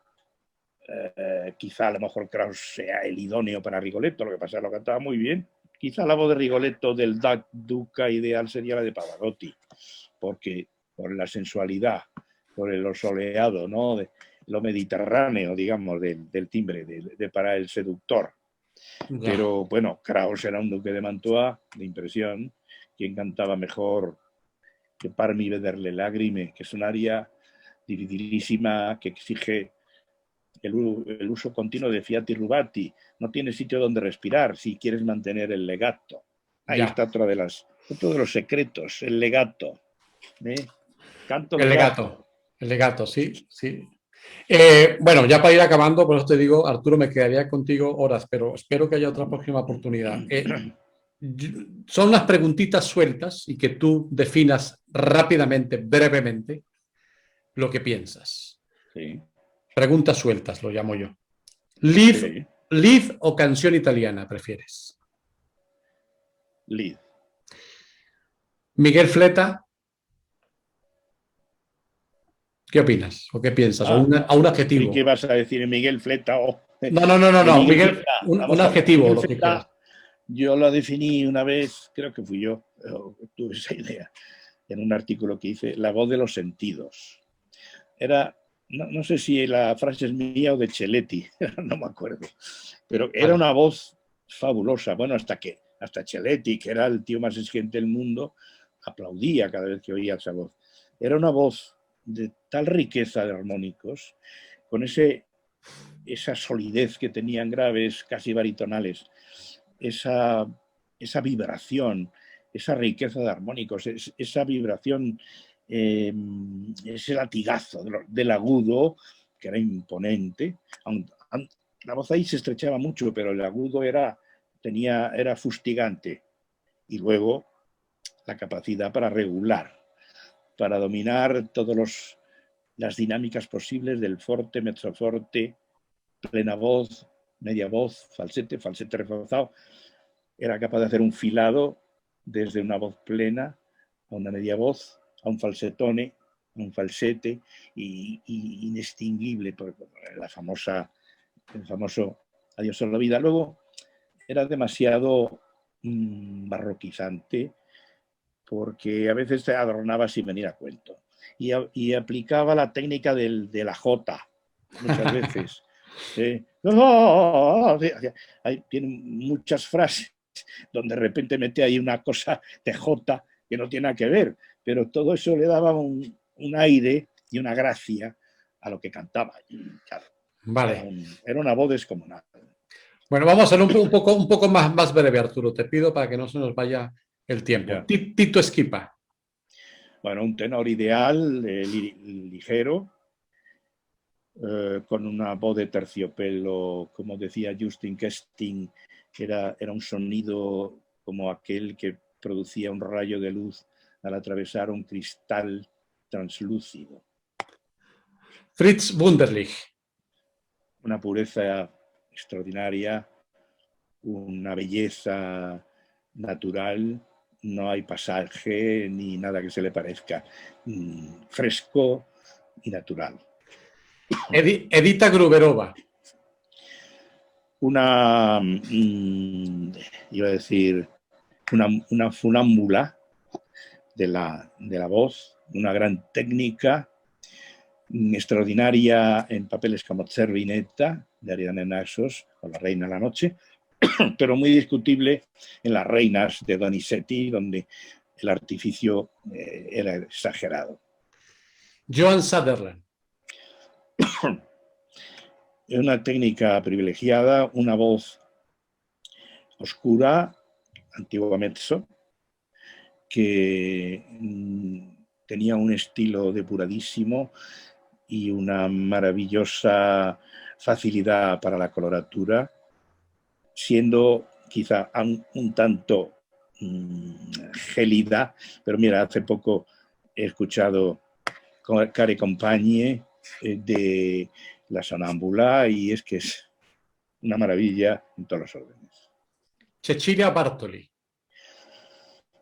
D: quizá a lo mejor Kraus sea el idóneo para Rigoletto, lo que pasa es que lo cantaba muy bien. Quizá la voz de Rigoletto del Duca ideal sería la de Pavarotti, porque por la sensualidad, por lo soleado, ¿no? De lo mediterráneo, digamos, del timbre, para el seductor. Pero bueno, Kraus era un duque de Mantua, de impresión, quien cantaba mejor que Parmi vederle lagrime, que es un aria dificilísima que exige el uso continuo de fiati rubati. No tienes sitio donde respirar si quieres mantener el legato. Ahí está otro de los secretos, el legato. Canto legato.
C: El legato, sí, sí. Bueno, ya para ir acabando, por eso te digo, Arturo, me quedaría contigo horas, pero espero que haya otra próxima oportunidad. Son unas preguntitas sueltas y que tú definas rápidamente, brevemente, lo que piensas.
D: Sí.
C: Preguntas sueltas, lo llamo yo. ¿Lead o canción italiana prefieres?
D: Lead.
C: Miguel Fleta. ¿Qué opinas? ¿O qué piensas? ¿O un adjetivo?
D: ¿Qué vas a decir? Miguel Fleta o...
C: No. Miguel, un adjetivo.
D: Miguel
C: lo que
D: Fleta, yo lo definí una vez, creo que fui yo, tuve esa idea, en un artículo que hice, La voz de los sentidos. Era, no sé si la frase es mía o de Chelletti, no me acuerdo, pero era una voz fabulosa. Bueno, hasta Chelletti, que era el tío más exigente del mundo, aplaudía cada vez que oía esa voz. Era una voz de tal riqueza de armónicos, con esa solidez que tenían graves, casi baritonales, esa vibración, esa riqueza de armónicos, esa vibración, ese latigazo del agudo, que era imponente. La voz ahí se estrechaba mucho, pero el agudo era fustigante. Y luego la capacidad para regular, para dominar todas las dinámicas posibles del forte, mezzoforte, plena voz, media voz, falsete reforzado. Era capaz de hacer un filado desde una voz plena a una media voz, a un falsetone, a un falsete, y inextinguible por el famoso Adiós a la vida. Luego era demasiado barroquizante, porque a veces te adornaba sin venir a cuento. Y aplicaba la técnica de la jota, muchas veces. Tiene muchas frases donde de repente mete ahí una cosa de jota que no tiene nada que ver, pero todo eso le daba un aire y una gracia a lo que cantaba. Y, claro,
C: vale.
D: Era una voz descomunal.
C: Bueno, vamos a hacer un poco más breve, Arturo. Te pido para que no se nos vaya el tiempo. Ya. Tito Esquipa.
D: Bueno, un tenor ideal, ligero, con una voz de terciopelo, como decía Justin Kesting, que era un sonido como aquel que producía un rayo de luz al atravesar un cristal translúcido.
C: Fritz Wunderlich.
D: Una pureza extraordinaria, una belleza natural, no hay pasaje ni nada que se le parezca, fresco y natural.
C: Edita Gruberova.
D: Una, iba a decir, una funámbula de la voz, una gran técnica, extraordinaria en papeles como Zervinetta, de Ariadne Naxos, o La Reina de la Noche, pero muy discutible en Las Reinas de Donizetti, donde el artificio era exagerado.
C: Joan Sutherland.
D: Una técnica privilegiada, una voz oscura, antigua mezzo, que tenía un estilo depuradísimo y una maravillosa facilidad para la coloratura, siendo quizá un tanto gélida, pero mira, hace poco he escuchado Care Compagne de La Sonámbula y es que es una maravilla en todos los órdenes.
C: Cecilia Bartoli.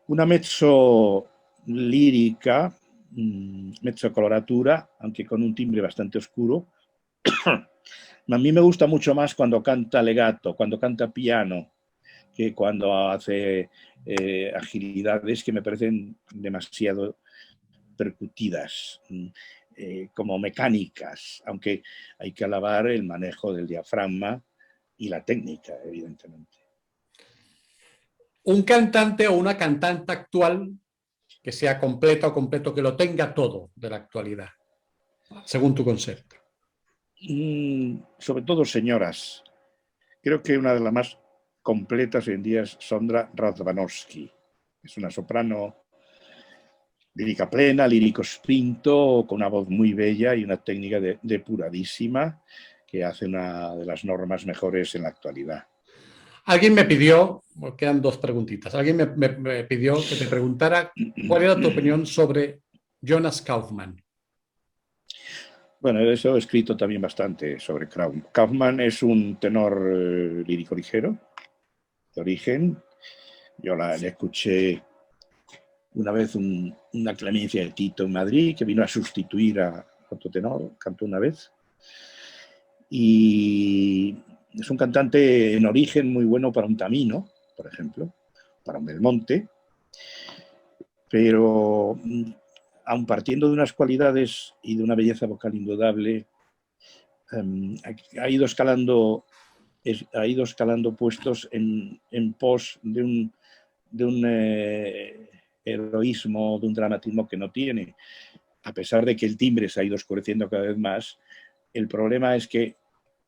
D: Una mezzo lírica, mezzo coloratura, aunque con un timbre bastante oscuro. A mí me gusta mucho más cuando canta legato, cuando canta piano, que cuando hace agilidades que me parecen demasiado percutidas, como mecánicas, aunque hay que alabar el manejo del diafragma y la técnica, evidentemente.
C: Un cantante o una cantante actual que sea completa o completo, que lo tenga todo de la actualidad, según tu concepto.
D: Sobre todo señoras. Creo que una de las más completas hoy en día es Sondra Radvanovsky. Es una soprano lírica plena, lírico spinto, con una voz muy bella y una técnica depuradísima que hace una de las normas mejores en la actualidad.
C: Alguien me pidió, quedan dos preguntitas, alguien me pidió que te preguntara cuál era tu opinión sobre Jonas Kaufmann.
D: Bueno, eso he escrito también bastante sobre Kaufmann. Kaufmann es un tenor lírico ligero, de origen. Yo le escuché una vez una Clemencia de Tito en Madrid, que vino a sustituir a otro tenor, cantó una vez. Y es un cantante en origen muy bueno para un Tamino, por ejemplo, para un Belmonte, pero aun partiendo de unas cualidades y de una belleza vocal indudable, ha ido escalando puestos en pos de un heroísmo, de un dramatismo que no tiene. A pesar de que el timbre se ha ido oscureciendo cada vez más, el problema es que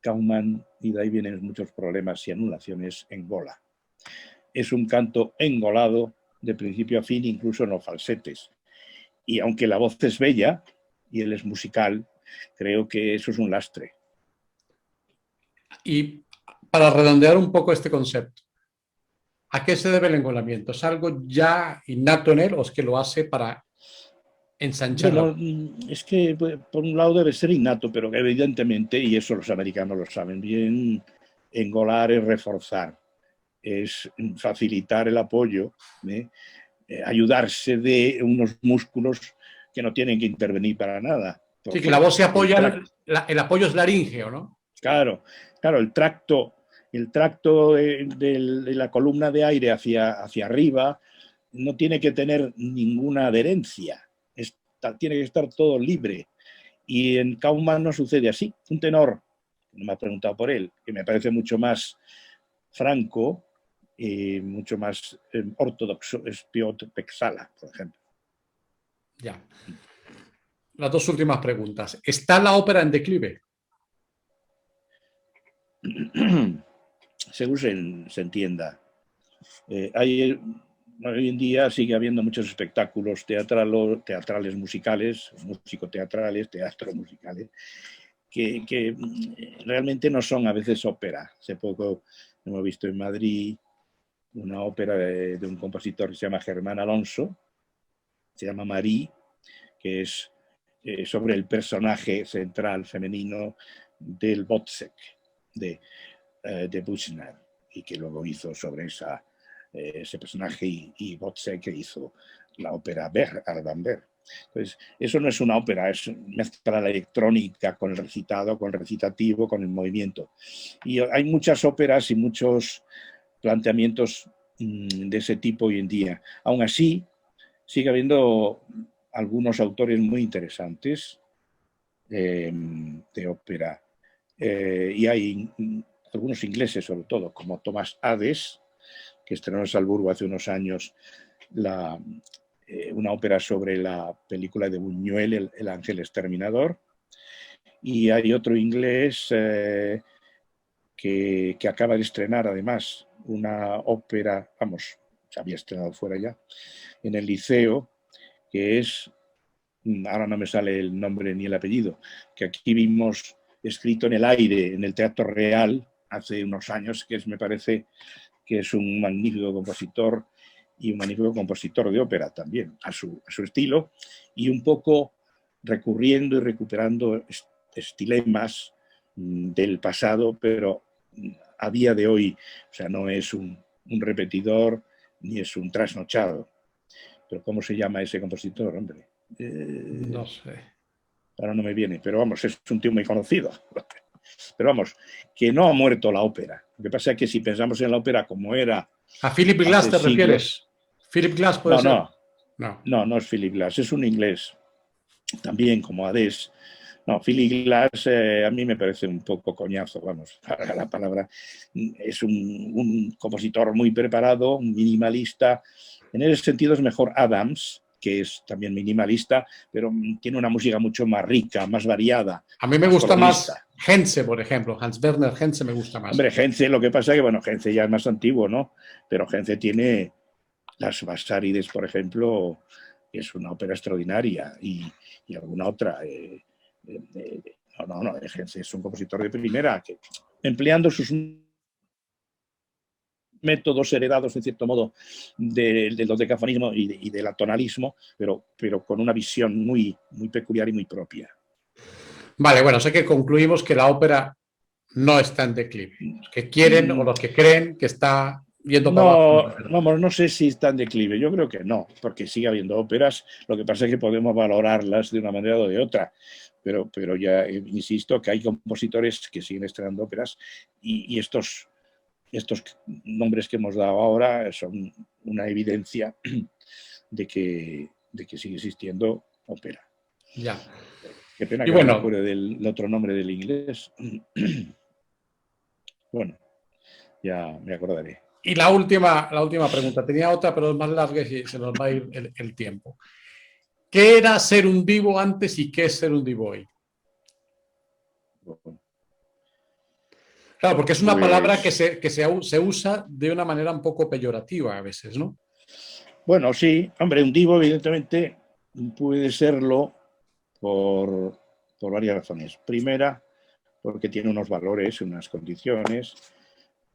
D: Kaufmann, y de ahí vienen muchos problemas y anulaciones, engola. Es un canto engolado de principio a fin, incluso en los falsetes. Y aunque la voz es bella y él es musical, creo que eso es un lastre.
C: Y para redondear un poco este concepto, ¿a qué se debe el engolamiento? ¿Es algo ya innato en él o es que lo hace para ensanchar?
D: Bueno, es que por un lado debe ser innato, pero evidentemente, y eso los americanos lo saben bien, engolar es reforzar, es facilitar el apoyo, ayudarse de unos músculos que no tienen que intervenir para nada.
C: Sí, que la voz se apoya, el apoyo es laríngeo, ¿no?
D: Claro, el tracto de la columna de aire hacia arriba no tiene que tener ninguna adherencia, tiene que estar todo libre. Y en Kaufmann no sucede así. Un tenor, no me ha preguntado por él, que me parece mucho más franco, mucho más ortodoxo, es Piotr Peksala, por ejemplo.
C: Ya. Las dos últimas preguntas. ¿Está la ópera en declive?
D: Según se entienda. Hoy en día sigue habiendo muchos espectáculos teatrales musicales, musicoteatrales, teatro musicales, que realmente no son a veces ópera. Hace poco hemos visto en Madrid una ópera de un compositor que se llama Germán Alonso, se llama Marie, que es sobre el personaje central femenino del Wozzeck, de Büchner, y que luego hizo sobre ese personaje, y Wozzeck hizo la ópera Alban Berg. Entonces, eso no es una ópera, es mezcla la electrónica con el recitado, con el recitativo, con el movimiento. Y hay muchas óperas y muchos planteamientos de ese tipo hoy en día. Aún así, sigue habiendo algunos autores muy interesantes de ópera. Y hay algunos ingleses, sobre todo, como Thomas Hades, que estrenó en Salzburgo hace unos años una ópera sobre la película de Buñuel, El ángel exterminador. Y hay otro inglés que acaba de estrenar, además, una ópera, vamos, se había estrenado fuera ya, en el Liceo, que es, ahora no me sale el nombre ni el apellido, que aquí vimos escrito en el aire, en el Teatro Real, hace unos años, que me parece que es un magnífico compositor y un magnífico compositor de ópera también, a su estilo, y un poco recurriendo y recuperando estilemas del pasado, pero a día de hoy, o sea, no es un repetidor ni es un trasnochado. Pero ¿cómo se llama ese compositor, hombre?
C: No sé.
D: Ahora no me viene, pero vamos, es un tío muy conocido. Pero vamos, que no ha muerto la ópera. Lo que pasa es que si pensamos en la ópera como era...
C: ¿A Philip Glass te refieres? ¿Philip Glass puede ser? No
D: es Philip Glass, es un inglés. También como Hades. No, Philip Glass a mí me parece un poco coñazo, vamos, para la palabra. Es un compositor muy preparado, un minimalista. En ese sentido es mejor Adams, que es también minimalista, pero tiene una música mucho más rica, más variada.
C: A mí me gusta más Henze, por ejemplo. Hans Werner Henze me gusta más.
D: Hombre, Henze, lo que pasa es que, bueno, Henze ya es más antiguo, ¿no? Pero Henze tiene las Basárides, por ejemplo, que es una ópera extraordinaria, y alguna otra. No, Henze es un compositor de primera, que empleando sus métodos heredados, en cierto modo, del dodecafonismo y del atonalismo, pero con una visión muy, muy peculiar y muy propia.
C: Vale, bueno, sé que concluimos que la ópera no está en declive. Los que quieren o los que creen que está yendo para abajo.
D: Vamos, no sé si está en declive, yo creo que no, porque sigue habiendo óperas, lo que pasa es que podemos valorarlas de una manera o de otra, pero ya insisto que hay compositores que siguen estrenando óperas, y estos nombres que hemos dado ahora son una evidencia de que sigue existiendo ópera.
C: Ya.
D: Qué pena que no me acuerdo del otro nombre del inglés. Bueno, ya me acordaré.
C: Y la última pregunta. Tenía otra, pero es más larga y se nos va a ir el tiempo. ¿Qué era ser un divo antes y qué es ser un divo hoy? Claro, porque es una palabra que se usa de una manera un poco peyorativa a veces, ¿no?
D: Bueno, sí. Hombre, un divo evidentemente puede serlo por varias razones. Primera, porque tiene unos valores, unas condiciones,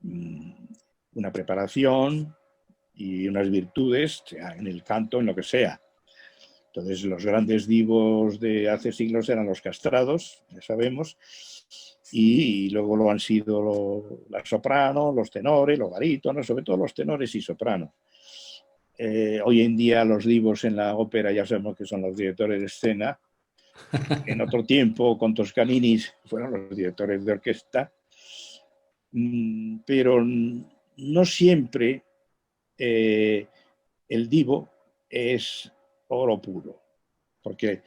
D: una preparación y unas virtudes, sea en el canto, en lo que sea. Entonces, los grandes divos de hace siglos eran los castrados, ya sabemos, y luego lo han sido la soprano, los tenores, los barítonos, sobre todo los tenores y sopranos. Hoy en día los divos en la ópera ya sabemos que son los directores de escena. En otro tiempo, con Toscanini, fueron los directores de orquesta, pero no siempre el divo es oro puro, porque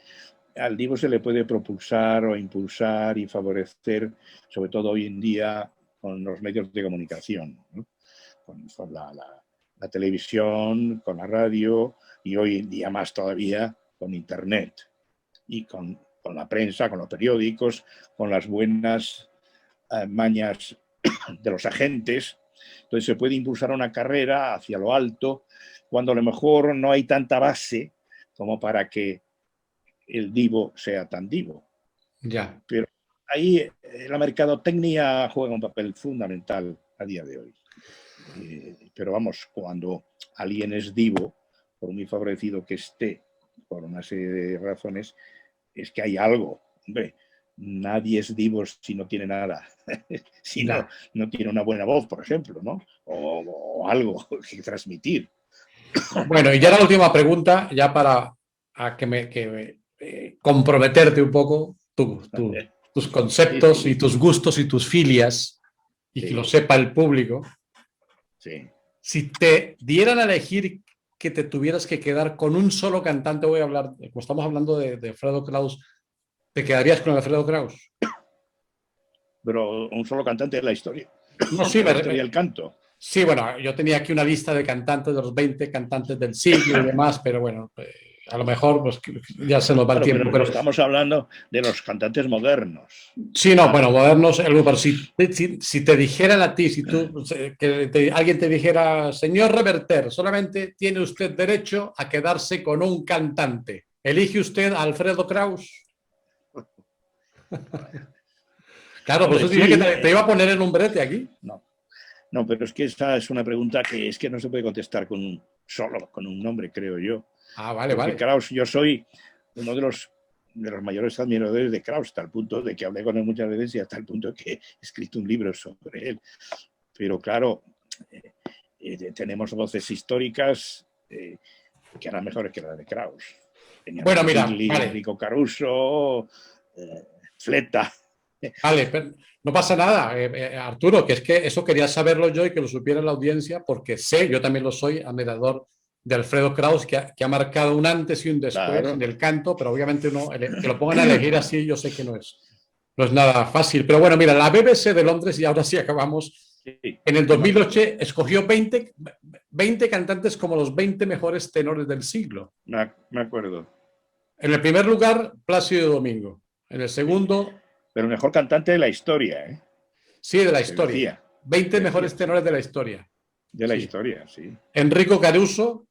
D: al divo se le puede propulsar o impulsar y favorecer, sobre todo hoy en día, con los medios de comunicación, ¿no? con la televisión, con la radio, y hoy en día más todavía con Internet y con la prensa, con los periódicos, con las buenas mañas de los agentes. Entonces se puede impulsar una carrera hacia lo alto cuando a lo mejor no hay tanta base como para que el divo sea tan divo.
C: Ya.
D: Pero ahí la mercadotecnia juega un papel fundamental a día de hoy. Pero vamos, cuando alguien es divo, por muy favorecido que esté, por una serie de razones, es que hay algo. Hombre, nadie es divo si no tiene nada, si no, no tiene una buena voz, por ejemplo, ¿no? O algo que transmitir.
C: Bueno, y ya la última pregunta, ya para comprometerte un poco tus conceptos
D: Sí.
C: y tus gustos y tus filias, y que lo sepa el público.
D: Sí.
C: Si te dieran a elegir que te tuvieras que quedar con un solo cantante, voy a hablar, como estamos hablando de Alfredo Kraus, ¿te quedarías con Alfredo Kraus?
D: Pero un solo cantante de la historia.
C: No, sí,
D: la historia del canto.
C: Sí, bueno, yo tenía aquí una lista de cantantes, de los 20 cantantes del siglo y demás, pero bueno, a lo mejor pues, ya se nos va el tiempo.
D: Pero estamos hablando de los cantantes modernos.
C: Sí, no, bueno, modernos, pero si te dijeran a ti, si tú, alguien te dijera, señor Reverter, solamente tiene usted derecho a quedarse con un cantante, ¿elige usted a Alfredo Kraus? Claro, por eso dije que te iba a poner en un brete aquí.
D: No, pero es que esa es una pregunta que es que no se puede contestar con un nombre, creo yo.
C: Ah, vale,
D: porque
C: vale.
D: Kraus, yo soy uno de los mayores admiradores de Kraus, hasta el punto de que hablé con él muchas veces y hasta el punto de que he escrito un libro sobre él. Pero claro, tenemos voces históricas que eran mejores que las de Kraus.
C: Bueno, mira,
D: vale. Enrico Caruso, Fleta.
C: Vale, pero no pasa nada, Arturo, que es que eso quería saberlo yo y que lo supiera la audiencia, porque sé, yo también lo soy, admirador de Alfredo Kraus, que ha marcado un antes y un después en el canto, pero obviamente que lo pongan a elegir así, yo sé que no es nada fácil. Pero bueno, mira, la BBC de Londres, y ahora sí acabamos, en el 2008 escogió 20 cantantes como los 20 mejores tenores del siglo.
D: Me acuerdo.
C: En el primer lugar, Plácido Domingo. En el segundo...
D: Pero el mejor cantante de la historia, ¿eh?
C: Sí, de la historia. 20 mejores tenores de la historia.
D: De la historia, sí.
C: Enrico Caruso,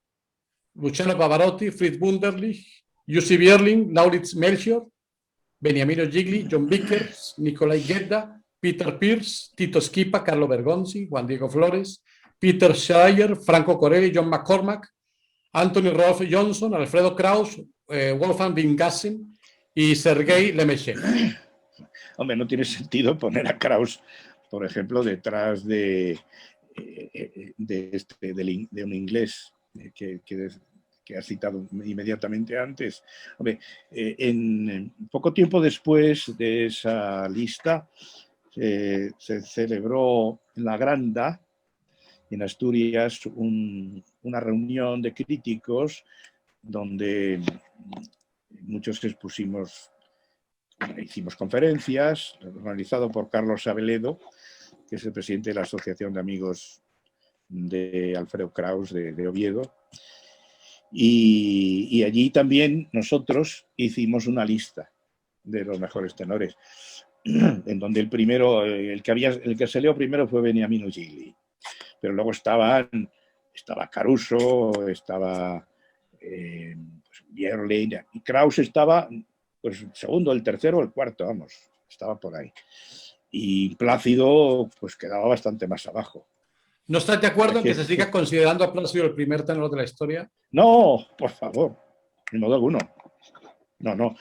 C: Luciano Pavarotti, Fritz Wunderlich, Jussi Björling, Lauritz Melchior, Beniamino Gigli, John Vickers, Nicolai Gedda, Peter Pearce, Tito Schipa, Carlo Bergonzi, Juan Diego Flores, Peter Schreier, Franco Corelli, John McCormack, Anthony Rolf Johnson, Alfredo Kraus, Wolfgang Wingassen y Sergei Lemeshev.
D: Hombre, no tiene sentido poner a Kraus, por ejemplo, detrás de un inglés que has citado inmediatamente antes. Hombre, en poco tiempo después de esa lista se celebró en La Granda, en Asturias, una reunión de críticos donde muchos hicimos conferencias, organizado por Carlos Sabeledo, que es el presidente de la Asociación de Amigos de Alfredo Kraus de Oviedo. Y allí también nosotros hicimos una lista de los mejores tenores, en donde el que salió primero fue Beniamino Gigli, pero luego estaba Caruso, estaba Björling, y Kraus estaba pues el segundo, el tercero, el cuarto, vamos, estaba por ahí. Y Plácido pues quedaba bastante más abajo.
C: ¿No estás de acuerdo en que se siga considerando a Plácido el primer tenor de la historia?
D: No, por favor, de modo alguno. No.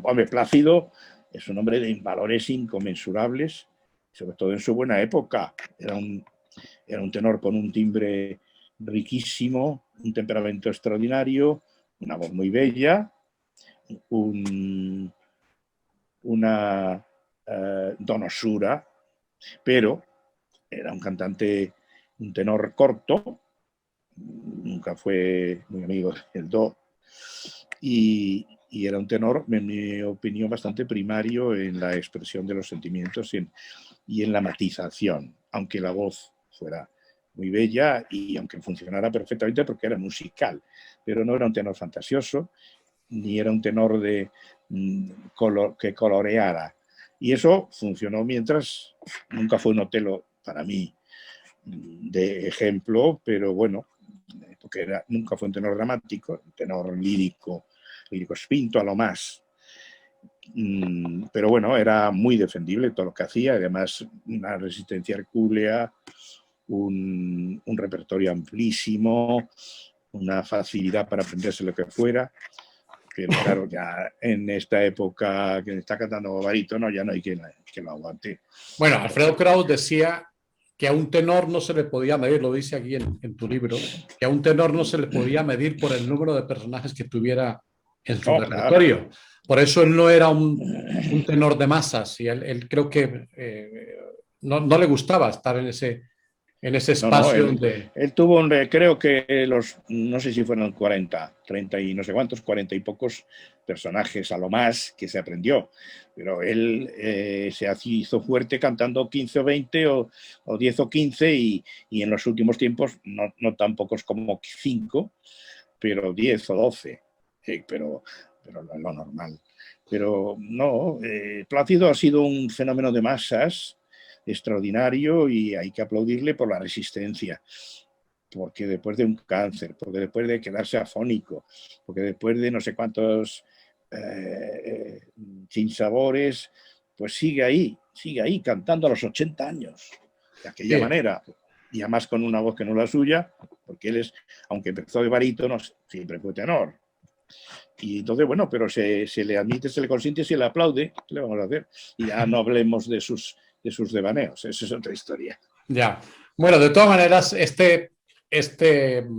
D: Hombre, Plácido es un hombre de valores inconmensurables, sobre todo en su buena época. Era un tenor con un timbre riquísimo, un temperamento extraordinario, una voz muy bella, una donosura, pero era un cantante, un tenor corto, nunca fue muy amigo del do, y era un tenor, en mi opinión, bastante primario en la expresión de los sentimientos y en la matización, aunque la voz fuera muy bella y aunque funcionara perfectamente porque era musical, pero no era un tenor fantasioso, ni era un tenor que coloreara. Y eso funcionó mientras, nunca fue un Otelo para mí de ejemplo, pero bueno, porque nunca fue un tenor dramático, un tenor lírico spinto a lo más. Pero bueno, era muy defendible todo lo que hacía, además una resistencia hercúlea un repertorio amplísimo, una facilidad para aprenderse lo que fuera, pero claro, ya en esta época que está cantando barítono ya no hay quien lo aguante.
C: Bueno, Alfredo Kraus decía que a un tenor no se le podía medir, lo dice aquí en tu libro, que a un tenor no se le podía medir por el número de personajes que tuviera en su repertorio. Claro. Por eso él no era un tenor de masas y él creo que no le gustaba estar en ese espacio donde...
D: Él tuvo, creo que no sé si fueron 40, 30 y no sé cuántos, 40 y pocos personajes a lo más que se aprendió. Pero él se hizo fuerte cantando 15 o 20 o 10 o 15 y en los últimos tiempos no tan pocos como 5, pero 10 o 12. Pero no es lo normal. Pero no, Plácido ha sido un fenómeno de masas extraordinario y hay que aplaudirle por la resistencia, porque después de un cáncer, porque después de quedarse afónico, porque después de no sé cuántos sinsabores, pues sigue ahí cantando a los 80 años, de aquella manera, y además con una voz que no es la suya, porque él es, aunque empezó de barítono, siempre fue tenor. Y entonces, bueno, pero se le admite, se le consiente, se le aplaude, ¿qué le vamos a hacer? Y ya no hablemos de sus devaneos, esa es otra historia.
C: Ya, bueno, de todas maneras, este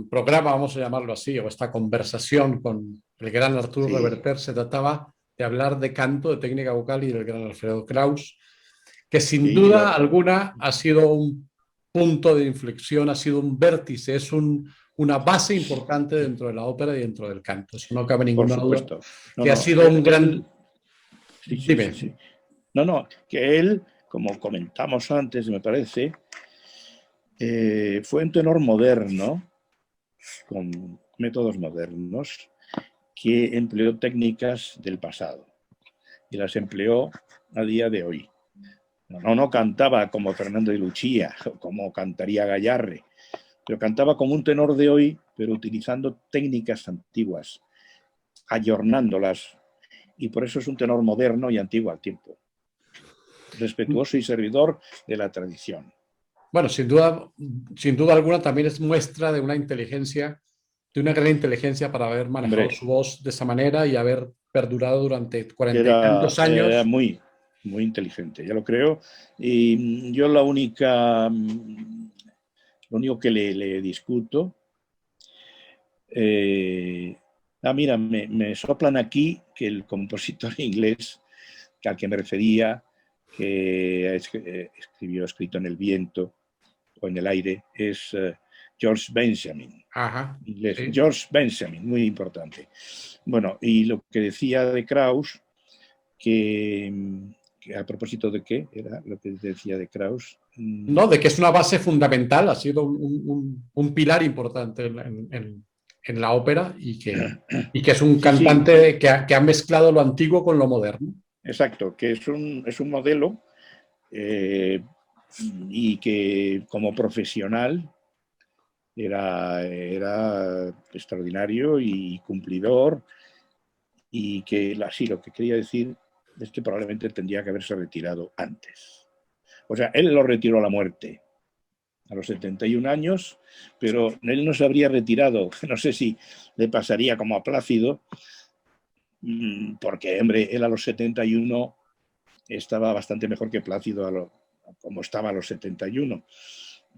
C: programa, vamos a llamarlo así, o esta conversación con el gran Arturo Reverter, se trataba de hablar de canto, de técnica vocal y del gran Alfredo Kraus, que sin duda alguna ha sido un punto de inflexión, ha sido un vértice, es una base importante dentro de la ópera y dentro del canto. Eso no cabe ninguna duda. Que ha sido un gran...
D: Dime. Sí. No, que él, como comentamos antes, me parece, fue un tenor moderno, con métodos modernos, que empleó técnicas del pasado y las empleó a día de hoy. No cantaba como Fernando de Lucia, como cantaría Gayarre, pero cantaba como un tenor de hoy, pero utilizando técnicas antiguas, ayornándolas, y por eso es un tenor moderno y antiguo al tiempo. Respetuoso y servidor de la tradición.
C: Bueno, sin duda alguna también es muestra de una inteligencia, de una gran inteligencia para haber manejado su voz de esa manera y haber perdurado durante 40 y tantos años.
D: Era muy inteligente, ya lo creo. Y yo lo único que le discuto, mira, me soplan aquí que el compositor inglés al que me refería, que escribió Escrito en el viento o en el aire, es George Benjamin.
C: Ajá,
D: inglés. Sí. George Benjamin, muy importante. Bueno, y lo que decía de Kraus, que a propósito de qué era lo que decía de Kraus.
C: No, de que es una base fundamental, ha sido un pilar importante en la ópera y que es un cantante que ha mezclado lo antiguo con lo moderno.
D: Exacto, que es un modelo y que como profesional era extraordinario y cumplidor, y que lo que quería decir es que probablemente tendría que haberse retirado antes. O sea, él lo retiró a la muerte, a los 71 años, pero él no se habría retirado. No sé si le pasaría como a Plácido, porque, hombre, él a los 71 estaba bastante mejor que Plácido como estaba a los 71.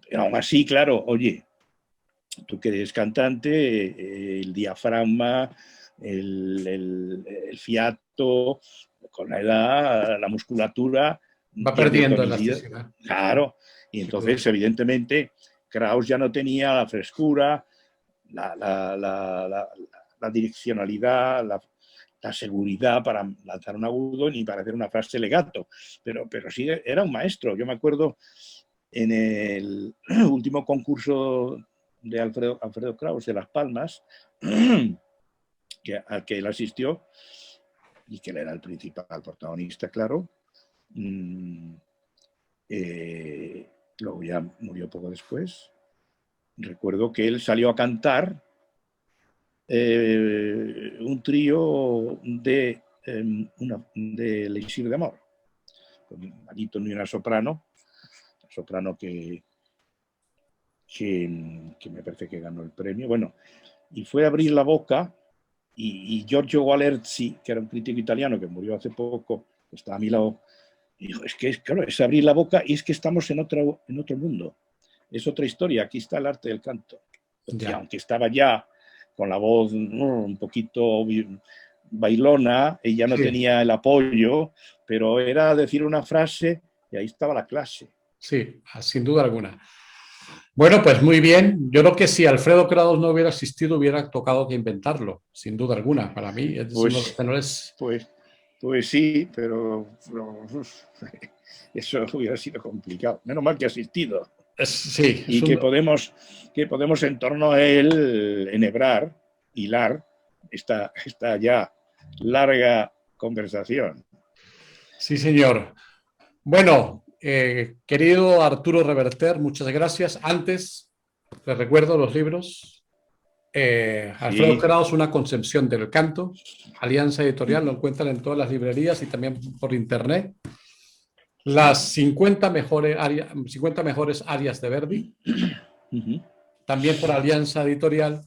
D: Pero aún así, claro, oye, tú que eres cantante, el diafragma, el fiato, con la edad, la musculatura
C: va perdiendo elasticidad.
D: Claro, y entonces, evidentemente, Kraus ya no tenía la frescura, la direccionalidad, la seguridad para lanzar un agudo ni para hacer una frase legato, pero sí era un maestro. Yo me acuerdo en el último concurso de Alfredo Kraus de Las Palmas, al que él asistió y que él era el principal protagonista, claro. Luego ya murió poco después. Recuerdo que él salió a cantar un trío de Elixir de Amor, con un barítono y una soprano que que me parece que ganó el premio. Bueno, y fue Abrir la boca, y Giorgio Gualerzi, que era un crítico italiano que murió hace poco, estaba a mi lado, y dijo, es que claro, es abrir la boca y es que estamos en otro mundo. Es otra historia, aquí está el arte del canto. Y aunque estaba ya con la voz un poquito bailona, ella no tenía el apoyo, pero era decir una frase y ahí estaba la clase.
C: Sí, sin duda alguna. Bueno, pues muy bien. Yo creo que si Alfredo Kraus no hubiera existido, hubiera tocado que inventarlo, sin duda alguna. Para mí es uno de los tenores.
D: Pues sí, pero eso hubiera sido complicado. Menos mal que ha existido.
C: Sí.
D: Y que podemos en torno a él enhebrar, hilar esta ya larga conversación.
C: Sí, señor. Bueno, querido Arturo Reverter, muchas gracias. Antes, les recuerdo los libros. Alfredo Kraus, Una concepción del canto. Alianza Editorial, lo encuentran en todas las librerías y también por internet. Las 50 mejores áreas de Verdi, también por Alianza Editorial.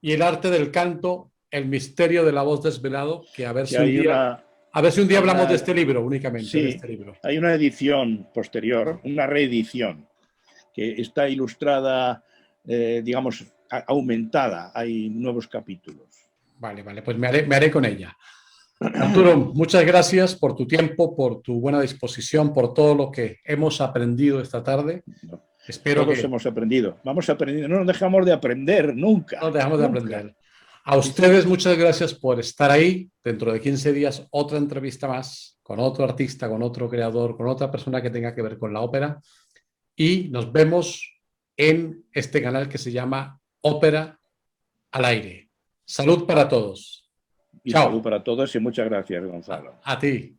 C: Y El arte del canto, el misterio de la voz desvelado, que a ver si un día hablamos de este libro únicamente.
D: Sí,
C: de este libro.
D: Hay una edición posterior, una reedición, que está ilustrada, digamos, aumentada. Hay nuevos capítulos.
C: Vale, pues me haré con ella. Arturo, muchas gracias por tu tiempo, por tu buena disposición, por todo lo que hemos aprendido esta tarde.
D: Todos hemos aprendido. Vamos aprendiendo. No nos dejamos de aprender nunca.
C: No dejamos de aprender. A ustedes muchas gracias por estar ahí. Dentro de 15 días otra entrevista más con otro artista, con otro creador, con otra persona que tenga que ver con la ópera. Y nos vemos en este canal que se llama Ópera al Aire. Salud para todos.
D: Y chao. Salud para todos y muchas gracias, Gonzalo.
C: A ti.